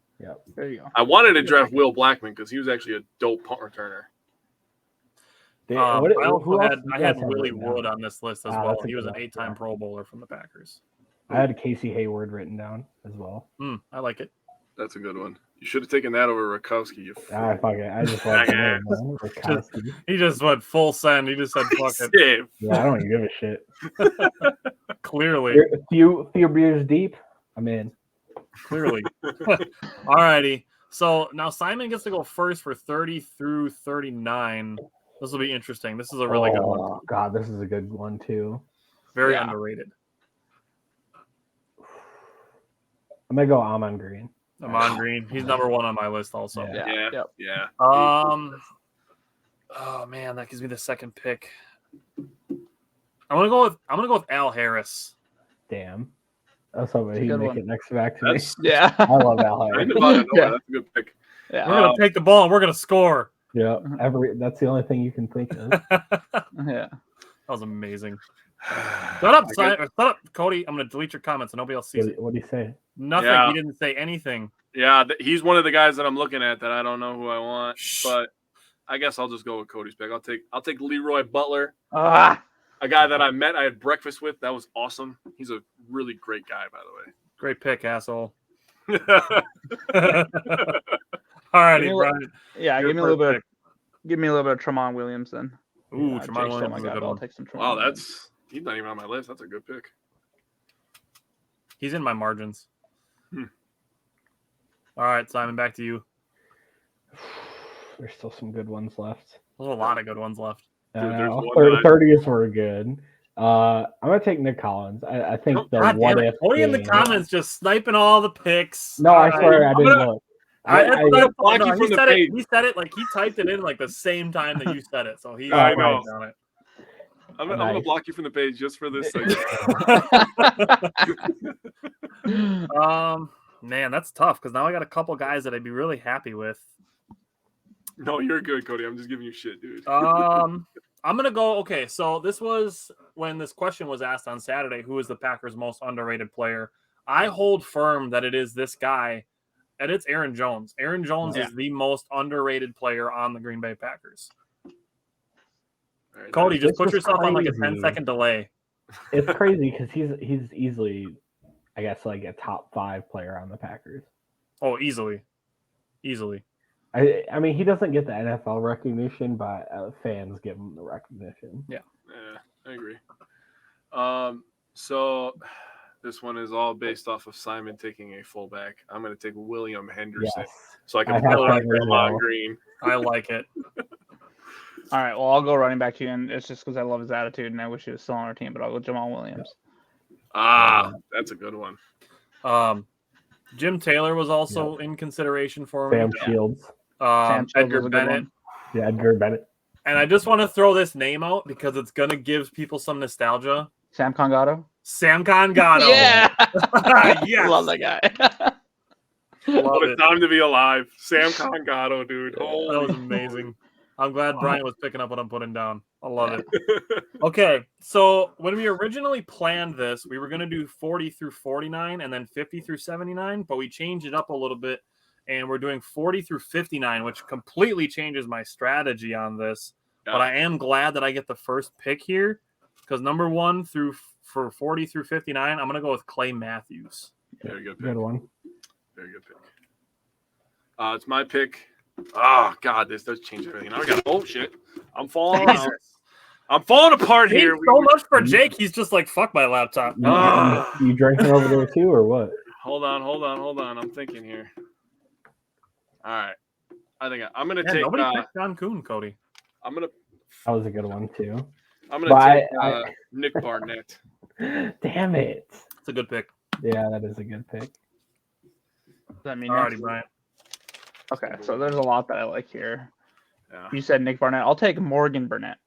There you go. I wanted to draft Will Blackman because he was actually a dope punt returner. They- I who also else had do you I guys had have Willie written down? Wood on this list as Ah, well. that's a He was good an one, 8-time yeah. Pro Bowler from the Packers. I had Casey Hayward written down as well. I like it. That's a good one. You should have taken that over Rakowski. You Fuck it. I just love the name, man. Ripkowski. He just went full send. He just said, "Fuck it." Save. Yeah, I don't give a shit. Clearly, Few beers deep, I'm in. Clearly. All righty. So now Simon gets to go first for 30 through 39. This will be interesting. This is a really good one. Oh, God, this is a good one, too. Very underrated. I'm going to go Amon Green. Amon Green. He's number one on my list also. Yeah. Oh, man, that gives me the second pick. I'm gonna go with Al Harris. Damn. That's somebody he'd make it next back to me. Yeah. I love Al Harris. That's a good pick. Yeah. We're gonna take the ball and we're gonna score. Yeah. That's the only thing you can think of. Yeah. That was amazing. Shut up, Shut up, Cody. I'm gonna delete your comments and nobody else sees it. What do you say? Nothing. Yeah. He didn't say anything. Yeah, he's one of the guys that I'm looking at that I don't know who I want, but I guess I'll just go with Cody's pick. I'll take Leroy Butler. A guy that I had breakfast with. That was awesome. He's a really great guy, by the way. Great pick, asshole. All righty, Brian. Yeah, give me a little bit of Tremont Williams then. Ooh, Tremont Williams is a good one. I'll take some Tremont. Wow, he's not even on my list. That's a good pick. He's in my margins. All right, Simon, back to you. There's still some good ones left. There's a lot of good ones left. 30s were good. I'm gonna take Nick Collins. I think what if Cody in the comments just sniping all the picks. No, I swear I didn't look. He said it like he typed it in like the same time that you said it, so he I know. on it. I'm gonna block you from the page just for this segment. Man, that's tough because now I got a couple guys that I'd be really happy with. No, you're good, Cody. I'm just giving you shit, dude. I'm gonna go. Okay, so this was when this question was asked on Saturday. Who is the Packers' most underrated player? I hold firm that it is this guy, and it's Aaron Jones. Aaron Jones is the most underrated player on the Green Bay Packers. Right, Cody, just put yourself on like a 10-second delay. It's crazy because he's easily, I guess, like a top 5 player on the Packers. Oh, easily. I mean, he doesn't get the NFL recognition, but fans give him the recognition. Yeah, I agree. So this one is all based off of Simon taking a fullback. I'm going to take William Henderson, so I can pull out Tremont Green. I like it. All right, well, I'll go running back to you, and it's just because I love his attitude, and I wish he was still on our team, but I'll go Jamal Williams. That's a good one. Jim Taylor was also in consideration for me. Sam Shields. Edgar Bennett. Yeah, Edgar Bennett. And I just want to throw this name out because it's going to give people some nostalgia. Sam Congato. Yeah. Yes. Love that guy. What a time to be alive. Sam Congato, dude. Oh, that was amazing. I'm glad Brian was picking up what I'm putting down. I love it. Okay, so when we originally planned this, we were going to do 40 through 49 and then 50 through 79, but we changed it up a little bit, and we're doing 40 through 59, which completely changes my strategy on this. Yeah. But I am glad that I get the first pick here because number one for 40 through 59, I'm going to go with Clay Matthews. Very good pick. Good one. Very good pick. It's my pick. Oh, God, this does change everything. Now I got shit. I'm falling out. I'm falling apart here. So much for Jake. He's just like, fuck my laptop. You drinking over there too, or what? Hold on. I'm thinking here. All right. I think I'm going to take... Nobody picked John Kuhn, Cody. I'm going to... That was a good one, too. I'm going to take Nick Barnett. Damn it. It's a good pick. Yeah, that is a good pick. Does that mean alrighty, Brian? Okay, so there's a lot that I like here. Yeah. You said Nick Barnett. I'll take Morgan Burnett.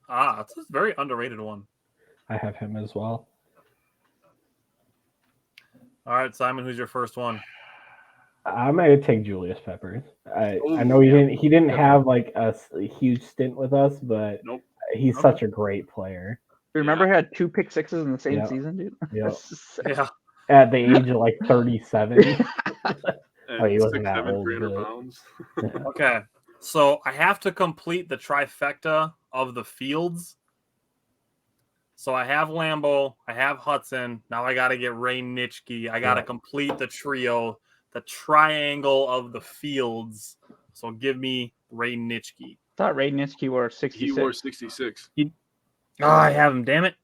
That's a very underrated one. I have him as well. All right, Simon, who's your first one? I'm gonna take Julius Peppers. I know he didn't have like a huge stint with us, but he's such a great player. Remember, he had 2 pick sixes in the same season, dude. Yeah. At the age of like 37. He wasn't that old. 300 pounds. Okay, so I have to complete the trifecta of the fields. So I have Lambeau, I have Hudson. Now I got to get Ray Nitschke. I got to complete the trio, the triangle of the fields. So give me Ray Nitschke. I thought Ray Nitschke wore 66. He wore 66. I have him. Damn it!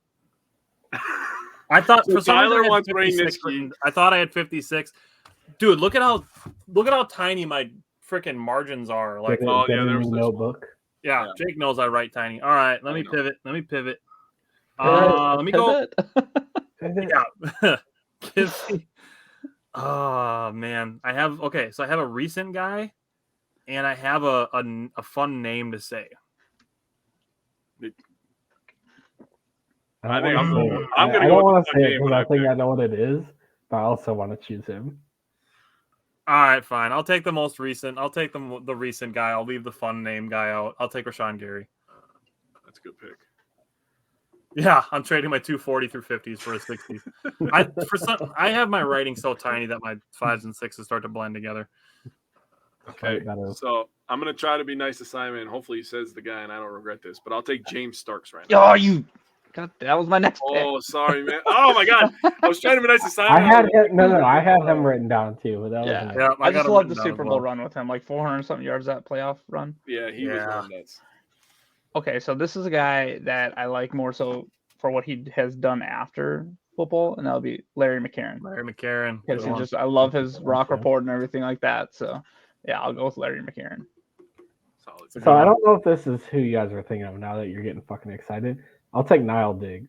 I thought So for some reason Tyler I had wants Ray 56 Nitschke. written- I thought I had 56. Dude, look at how tiny my freaking margins are. Like, Get oh, get yeah, a there new was this notebook. yeah, Yeah. Jake knows I write tiny. All right, let I me know. pivot. Let me pivot. Pivot, Let me go. pivot. Yeah. Give me. Oh man, I have So I have a recent guy, and I have a fun name to say. I think I I'm don't going. I'm I gonna don't go with want the to say it name, because but I think I picked. know what it is, but I also want to choose him. All right, fine. I'll take the most recent. I'll take the recent guy. I'll leave the fun name guy out. I'll take Rashawn Gary. That's a good pick. Yeah, I'm trading my 240 through 50s for a 60. I have my writing so tiny that my 5s and 6s start to blend together. Okay, so I'm gonna try to be nice to Simon. Hopefully he says the guy, and I don't regret this. But I'll take James Starks right now. Oh, you! God, that was my next pick. Oh, sorry, man. Oh my God, I was trying to be nice to Simon. I had him, I had him written down too, but that Yeah. was Yeah, I just got him love the written down Super as Bowl well. run with him, like 400 something yards that playoff run. Yeah, he was going nuts. Okay, so this is a guy that I like more so for what he has done after football, and that'll be Larry McCarron. Larry McCarron. Because I love his rock report and everything like that. So yeah, I'll go with Larry McCarron. Solid. So I don't know if this is who you guys are thinking of now that you're getting fucking excited. I'll take Niall Diggs.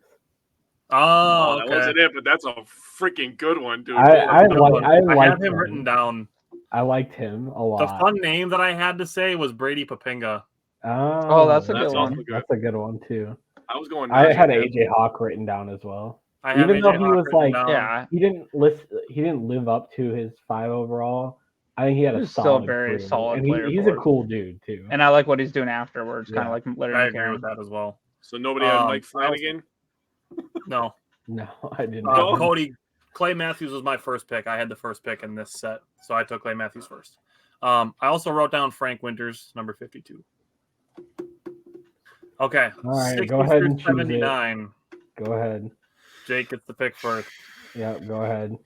Oh, that wasn't it, but that's a freaking good one, dude. I like have him written down. I liked him a lot. The fun name that I had to say was Brady Papinga. Oh, that's a good one. Good. That's a good one too. I was going. I had AJ Hawk written down as well. Even though he was like, he didn't live up to his 5 overall. I think he had a solid, very solid and player. He's a cool dude too. And I like what he's doing afterwards, kind of like Larry McCarron. I agree with that as well. So nobody had Mike Flanagan. No, I didn't. Cody Clay Matthews was my first pick. I had the first pick in this set, so I took Clay Matthews first. I also wrote down Frank Winters, number 52. Okay, all right, go ahead and 79. Go ahead. Jake gets the pick first. Yeah, go ahead.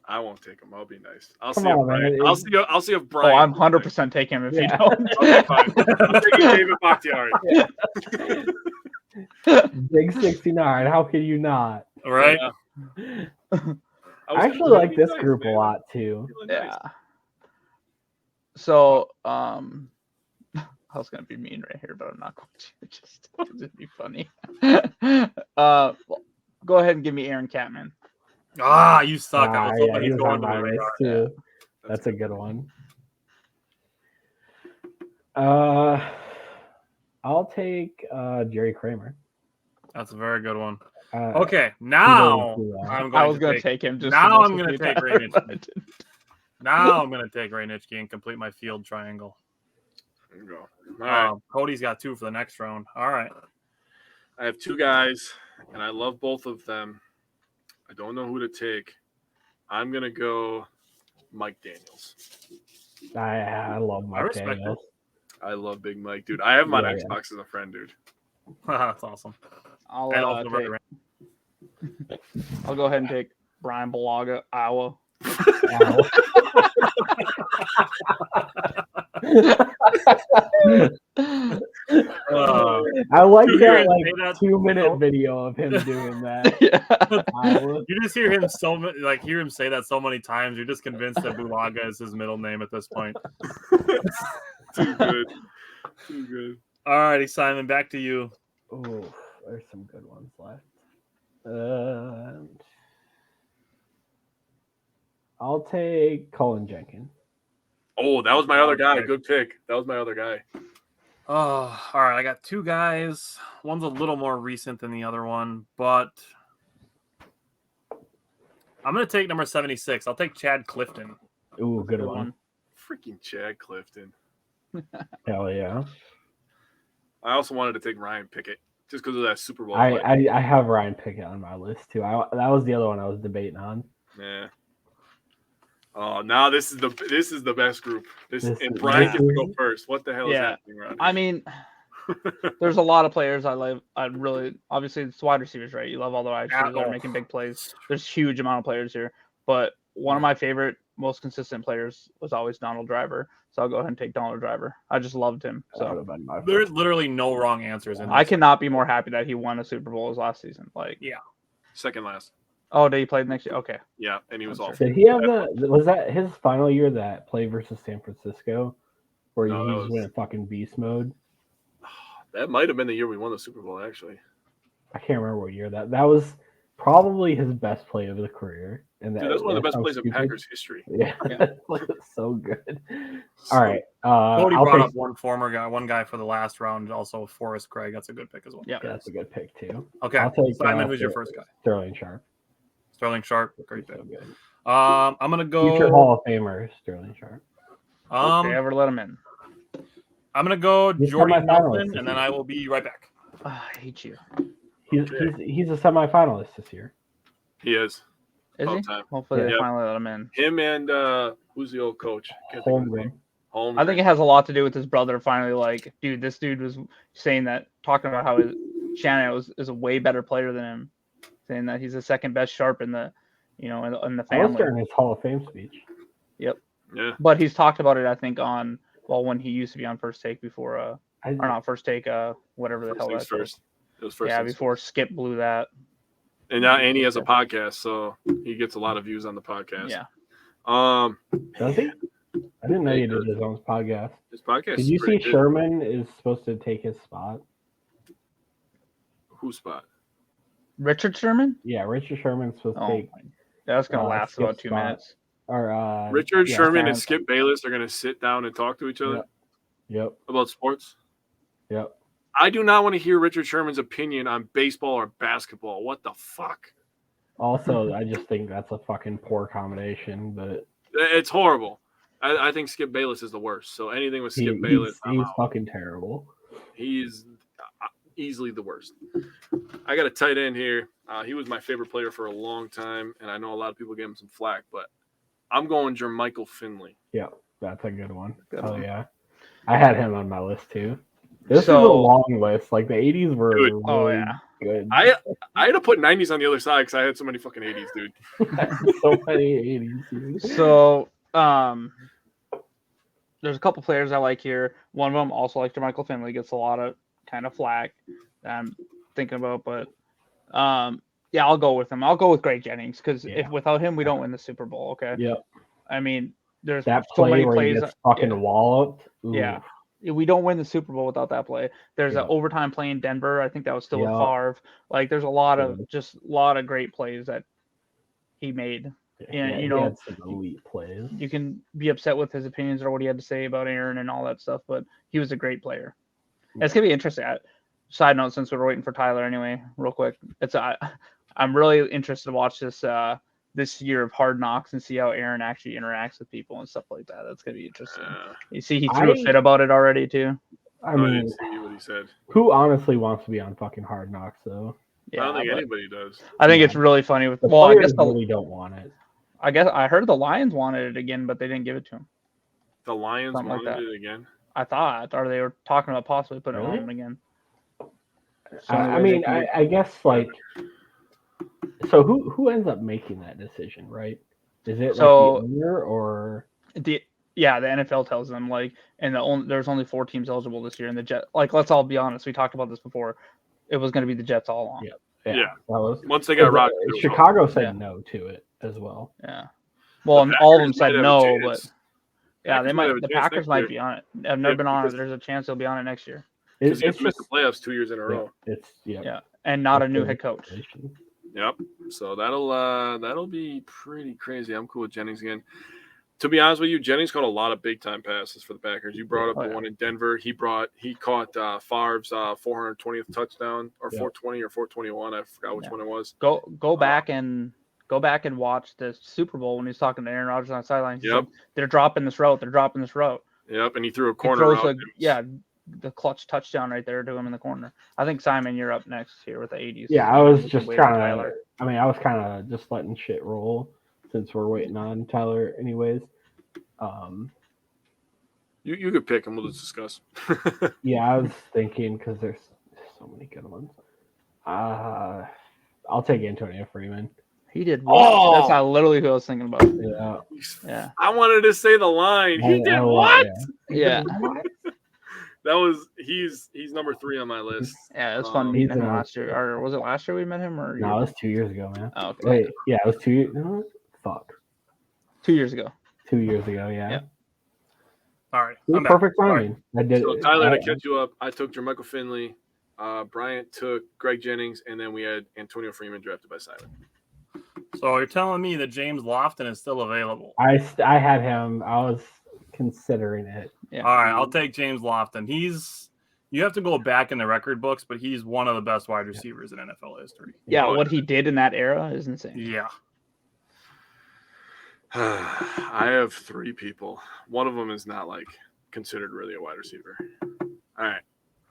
I won't take him. I'll be nice. I'll Come see. on, man. I'll see if Brian. Oh, I'm 100% taking him if you don't. Okay, fine. I'm taking David Bakhtiari. Big 69. How can you not? Right. Yeah. I actually like this group a lot too. Yeah. So, I was gonna be mean right here, but I'm not going to. Just be funny. Go ahead and give me Aaron Catman. Ah, you suck. I was hoping he he's was going on to my the list radar. too. That's a good one. I'll take Jerry Kramer. That's a very good one. Okay, now I'm going to take him. Now I'm going to take Ray Nitschke. Now I'm going to take Ray Nitschke and complete my field triangle. There you go. All right. Cody's got 2 for the next round. All right. I have 2 guys, and I love both of them. I don't know who to take. I'm going to go Mike Daniels. I love Mike Daniels. I love Big Mike, dude. I have him on Xbox as a friend, dude. That's awesome. I'll go ahead and take Brian Bulaga, Iowa. I like that 2-minute video of him doing that. You just hear him hear him say that so many times. You're just convinced that Bulaga is his middle name at this point. Too good. Too good. All righty, Simon, back to you. Oh, there's some good ones left. I'll take Colin Jenkins. Oh, that was my other guy. Good pick. That was my other guy. Oh, all right. I got 2 guys. One's a little more recent than the other one, but I'm going to take number 76. I'll take Chad Clifton. Ooh, good one. Freaking Chad Clifton. Hell yeah. I also wanted to take Ryan Pickett just because of that Super Bowl. I have Ryan Pickett on my list too. That was the other one I was debating on. Yeah. Oh, now this is the best group. And Brian gets to go first. What the hell is happening around here? I mean, there's a lot of players I love. Obviously it's wide receivers, right? You love all the wide receivers that are making big plays. There's a huge amount of players here, but one of my favorite most consistent players was always Donald Driver. So I'll go ahead and take Donald Driver. I just loved him. So there's literally no wrong answers in this. I cannot be more happy that he won a Super Bowl as last season. Like, yeah, second last. Oh, did he play next year? Okay. Yeah, and he was awful. Did he have was that his final year, that play versus San Francisco, where he just went fucking beast mode? That might have been the year we won the Super Bowl, actually. I can't remember what year that was. Probably his best play of the career. And that's one of the best plays in Packers history. Yeah. That's so good. All right. Cody brought up one guy for the last round, also Forrest Craig. That's a good pick as well. Yeah, that's a good pick too. Okay, Simon, who's your first guy? Sterling Sharp. Sterling Sharp, great pick. So good. I'm gonna go future Hall of Famer Sterling Sharp. Ever let him in? I'm gonna go Jordy Nelson, and then I will be right back. I hate you. He's a semifinalist this year. He is. Is he? Time. Hopefully they finally let him in. Him and who's the old coach? Holmgren. I think it has a lot to do with his brother finally like, dude, this dude was saying that, talking about how Shannon is a way better player than him, saying that he's the second best Sharp in the, in the family. That was during his Hall of Fame speech. Yep. Yeah. But he's talked about it, I think, when he used to be on First Take before, or not First Take, whatever the hell that's first. It was first. Yeah, before Skip blew that. And now Andy has a podcast, so he gets a lot of views on the podcast. Yeah. Does he? I didn't know he did his own podcast. His podcast. Did you see Sherman is supposed to take his spot? Whose spot? Richard Sherman? Yeah, Richard Sherman's supposed to take. That's gonna last about 2 minutes. Or Richard Sherman and Skip Bayless are gonna sit down and talk to each other. Yep. About sports. Yep. I do not want to hear Richard Sherman's opinion on baseball or basketball. What the fuck? Also, I just think that's a fucking poor combination, but it's horrible. I think Skip Bayless is the worst. So anything with Skip Bayless, he's fucking terrible. He's easily the worst. I got a tight end here. He was my favorite player for a long time, and I know a lot of people gave him some flack, but I'm going Jermichael Finley. Yeah, that's a good one. Yeah. I had him on my list too. This is a long list. Like the 80s were really good. I had to put 90s on the other side because I had so many fucking 80s, dude. So many 80s. Dude. So there's a couple players I like here. One of them also like Jermichael Finley, gets a lot of kind of flack that I'm thinking about, but I'll go with him. I'll go with Greg Jennings because if without him we don't win the Super Bowl. Okay. Yep. I mean, there's that so many where plays. He gets fucking walloped. Ooh. Yeah. We don't win the Super Bowl without that play. There's an overtime play in Denver. I think that was still with Favre. Like, there's a lot of great plays that he made. And he had some elite plays. You can be upset with his opinions or what he had to say about Aaron and all that stuff, but he was a great player. Yeah. It's gonna be interesting. Side note, since we're waiting for Tyler anyway, real quick, I'm really interested to watch this year of Hard Knocks and see how Aaron actually interacts with people and stuff like that. That's gonna be interesting. You see, he threw a fit about it already too. I mean, didn't see what he said. Who honestly wants to be on fucking Hard Knocks though? Yeah, I don't think anybody does. I think it's really funny with. I guess really don't want it. I guess I heard the Lions wanted it again, but they didn't give it to him. The Lions wanted it again. I thought, or they were talking about possibly putting it on him again. So I mean, I guess like. So who ends up making that decision, right? Is it like the owner or the NFL tells them like, and there's only 4 teams eligible this year, and the Jets. Like, let's all be honest, we talked about this before. It was going to be the Jets all along. Yeah. Once they got rocked, Chicago said no to it as well. Yeah. Well, and all of them said no, but they might. The Packers might be on it. I've never been on it. There's a chance they'll be on it next year. Because you have to miss the playoffs 2 years in a row. And not a new head coach. Yep. So that'll be pretty crazy. I'm cool with Jennings again. To be honest with you, Jennings caught a lot of big time passes for the Packers. You brought up the one in Denver. He caught Favre's 420th touchdown, or 420 or 421. I forgot which one it was. Go back and watch the Super Bowl when he's talking to Aaron Rodgers on the sidelines. Yep. They're dropping this route. They're dropping this route. Yep. And he threw a corner route. The clutch touchdown right there to him in the corner. I think, Simon, you're up next here with the 80s. Yeah, I was just trying to. I mean, I was kind of just letting shit roll since we're waiting on Tyler, anyways. You could pick and we'll just discuss. Yeah, I was thinking because there's so many good ones. I'll take Antonio Freeman. He did what? Oh! That's literally who I was thinking about. Yeah. I wanted to say the line. He did what? Yeah. That was he's number 3 on my list. Yeah, it's fun meeting him last year. Or was it last year we met him? Or no, it was 2 years ago, man. Oh, okay. Wait, yeah, it was 2 years. No, fuck. 2 years ago. 2 years ago, yeah. All right. Perfect timing. Right. So Tyler, to catch you up, I took Jermichael Finley. Bryant took Greg Jennings, and then we had Antonio Freeman drafted by Simon. So you're telling me that James Lofton is still available? I had him. I was considering it. Yeah. All right, I'll take James Lofton. You have to go back in the record books, but he's one of the best wide receivers in NFL history. Yeah, what he did in that era is insane. Yeah. I have 3 people. One of them is not considered really a wide receiver. All right.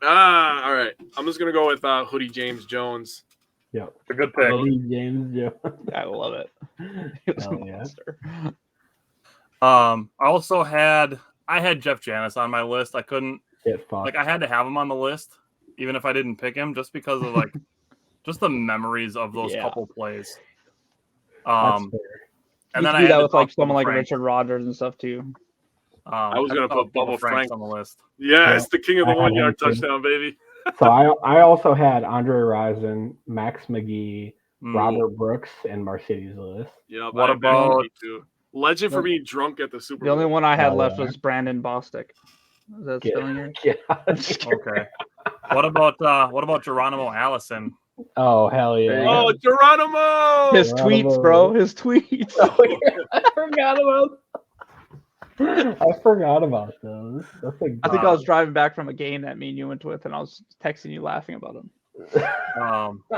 All right. I'm just gonna go with Hoodie James Jones. Yep. It's a good pick. Hoodie James Jones. I love it. He was a monster. I had Jeff Janis on my list. I couldn't I had to have him on the list, even if I didn't pick him, just because of just the memories of those couple plays. And then I do that had with someone like Richard Rodgers and stuff too. I was gonna put Bubba Franks on the list. Yes, the king of the 1 yard touchdown, baby. So I also had Andre Rison, Max McGee, Robert Brooks, and Mercedes Lewis. Yeah. What about legend for being drunk at the Super Bowl? The only one I had left was Brandon Bostic. Is that still in here? Yeah. Okay. What about Geronimo Allison? Oh, hell yeah. Oh, Geronimo! His tweets, bro. His tweets. Oh, yeah. I forgot about those. I think I was driving back from a game that me and you went with, and I was texting you laughing about them.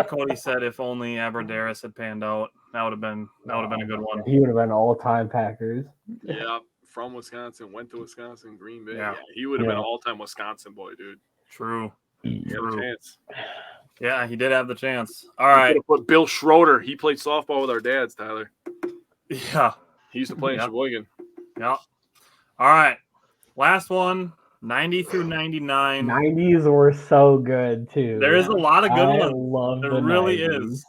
Cody said if only Aberdaris had panned out, that would have been a good one. He would have been all-time Packers. Yeah, from Wisconsin, went to Wisconsin, Green Bay. Yeah. He would have been an all-time Wisconsin boy, dude. True. He had a chance. Yeah, he did have the chance. All right. Put Bill Schroeder. He played softball with our dads, Tyler. Yeah. He used to play in Sheboygan. Yeah. All right. Last one, 90 through 99. 90s were so good, too. There is a lot of good ones. Love there really 90s. Is.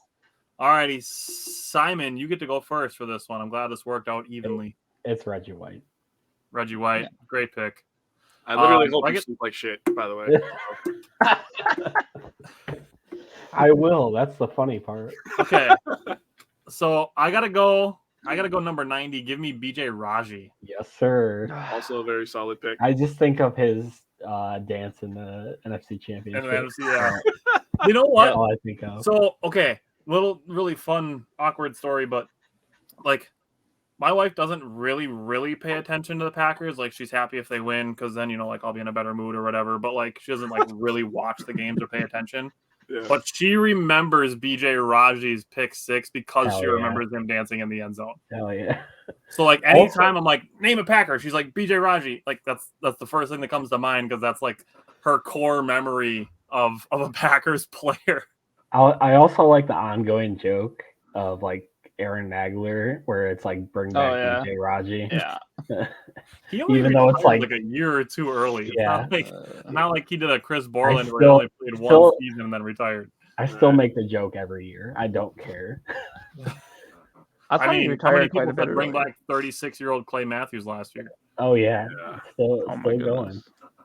All righty. Simon, you get to go first for this one. I'm glad this worked out evenly. It's Reggie White. Reggie White. Yeah. Great pick. I literally hope you sleep like shit, by the way. I will. That's the funny part. Okay. So I gotta go number 90. Give me BJ Raji. Yes, sir. Also a very solid pick. I just think of his dance in the NFC Championship. You know what? That's all I think of. So, okay. Little really fun, awkward story, but my wife doesn't really pay attention to the Packers. She's happy if they win because then, I'll be in a better mood or whatever. But she doesn't really watch the games or pay attention. Yeah. But she remembers BJ Raji's pick 6 because she remembers him dancing in the end zone. Hell yeah. So anytime I'm like, name a Packer, she's like BJ Raji. That's the first thing that comes to mind because that's her core memory of a Packers player. I also like the ongoing joke of Aaron Nagler, where it's bring back BJ Raji. Yeah. He only even though it's a year or two early. Yeah. Not like he did a Chris Borland where he only played one season and then retired. I still make the joke every year. I don't care. I thought he retired quite a bit. Bring back 36-year-old Clay Matthews last year. Oh yeah. Still going.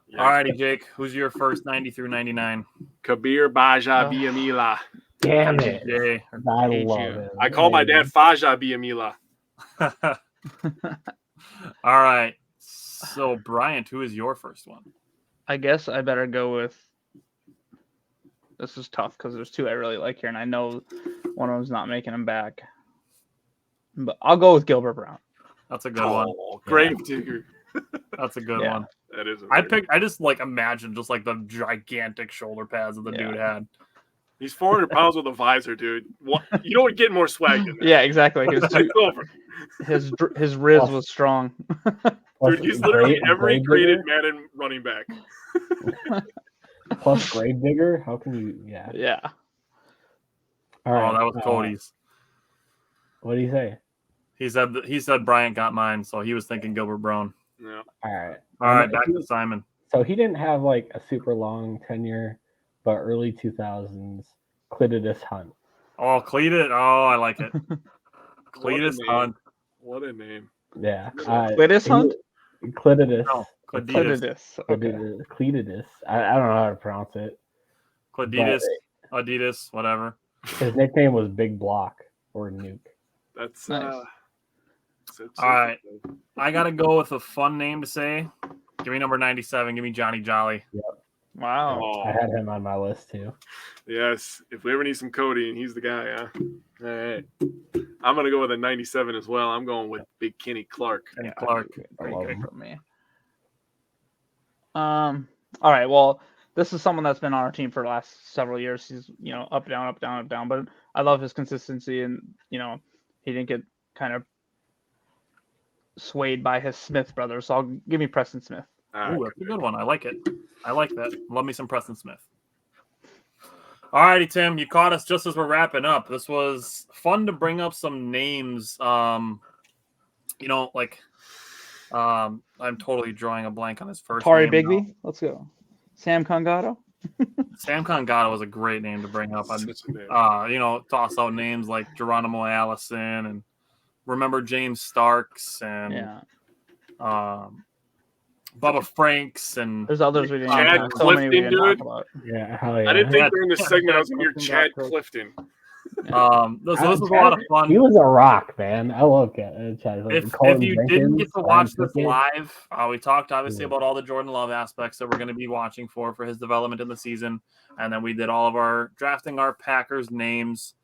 Yeah. All righty, Jake. Who's your first 90 through 99? Kabir Baja Biamila. Damn it. Jay. I love it. I call my dad Faja Biamila. All right. So, Bryant, who is your first one? I guess I better go with. This is tough because there's 2 I really like here, and I know one of them's not making them back. But I'll go with Gilbert Brown. That's a good one. Grave digger. That's a good one. That is. I just imagine just the gigantic shoulder pads that the dude had. He's 400 pounds with a visor, dude. What? You don't get more swag than that. Yeah, exactly. His Riz was strong. Dude, he's literally every graded Madden running back. Plus grave digger? How can you? Yeah. Yeah. All right. Oh, that was Cody's. What did he say? He said Bryant got mine, so he was thinking Gilbert Brown. Yeah. All right. Back to Simon. So he didn't have a super long tenure, but early 2000s, Cletus Hunt. Oh, Cletus. Oh, I like it. Cletus Hunt. What a name. Yeah. Cletus Hunt? Cletus. No, Cletus. Okay. Cletus. I don't know how to pronounce it. Cletus, Adidas, whatever. His nickname was Big Block or Nuke. That's nice. All right. I got to go with a fun name to say. Give me number 97. Give me Johnny Jolly. Yep. Wow. Oh. I had him on my list too. Yes. If we ever need some Cody, and he's the guy, huh? All right. I'm going to go with a 97 as well. I'm going with Big Kenny Clark. Kenny Clark. Great pick from me. All right. Well, this is someone that's been on our team for the last several years. He's, up, down, up, down, up, down. But I love his consistency, and, he didn't get kind of swayed by his Smith brothers. So I'll give me Preston Smith. Ooh, that's a good one. I like it. I like that. Love me some Preston Smith. All righty, Tim, you caught us just as we're wrapping up. This was fun to bring up some names. I'm totally drawing a blank on his first Tari name. Bigby. Now. Let's go. Sam Congato. Sam Congato was a great name to bring up. Toss out names like Geronimo Allison and remember James Starks and Bubba Franks and there's others we didn't. Chad Clifton, dude. Yeah, hell yeah. I didn't think during this segment I was going to hear Chad Clifton. This was a lot of fun. He was a rock, man. I love Chad. If you didn't get to watch this live, we talked obviously about all the Jordan Love aspects that we're going to be watching for his development in the season, and then we did all of our drafting our Packers names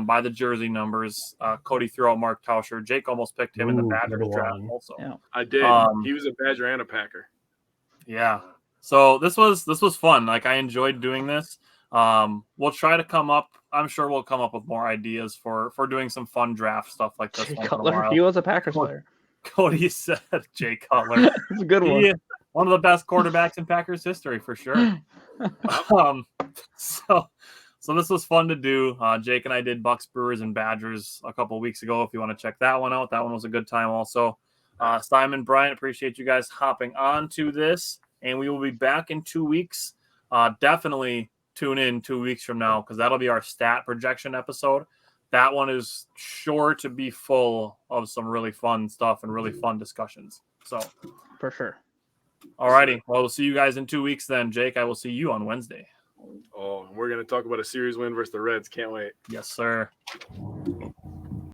by the jersey numbers. Cody threw out Mark Tauscher. Jake almost picked him in the Badgers draft also. Yeah. I did. He was a Badger and a Packer. Yeah. So this was fun. Like I enjoyed doing this. We'll try to come up. I'm sure we'll come up with more ideas for doing some fun draft stuff like this. Jay Cutler. He was a Packers player. Cody said Jay Cutler. It's a good one. One of the best quarterbacks in Packers history for sure. So this was fun to do. Jake and I did Bucks, Brewers, and Badgers a couple of weeks ago. If you want to check that one out, that one was a good time also. Simon, Brian, appreciate you guys hopping on to this. And we will be back in 2 weeks. Definitely tune in 2 weeks from now because that'll be our stat projection episode. That one is sure to be full of some really fun stuff and really fun discussions. So for sure. All righty. Well, we'll see you guys in 2 weeks then. Jake, I will see you on Wednesday. Oh, we're going to talk about a series win versus the Reds. Can't wait. Yes, sir.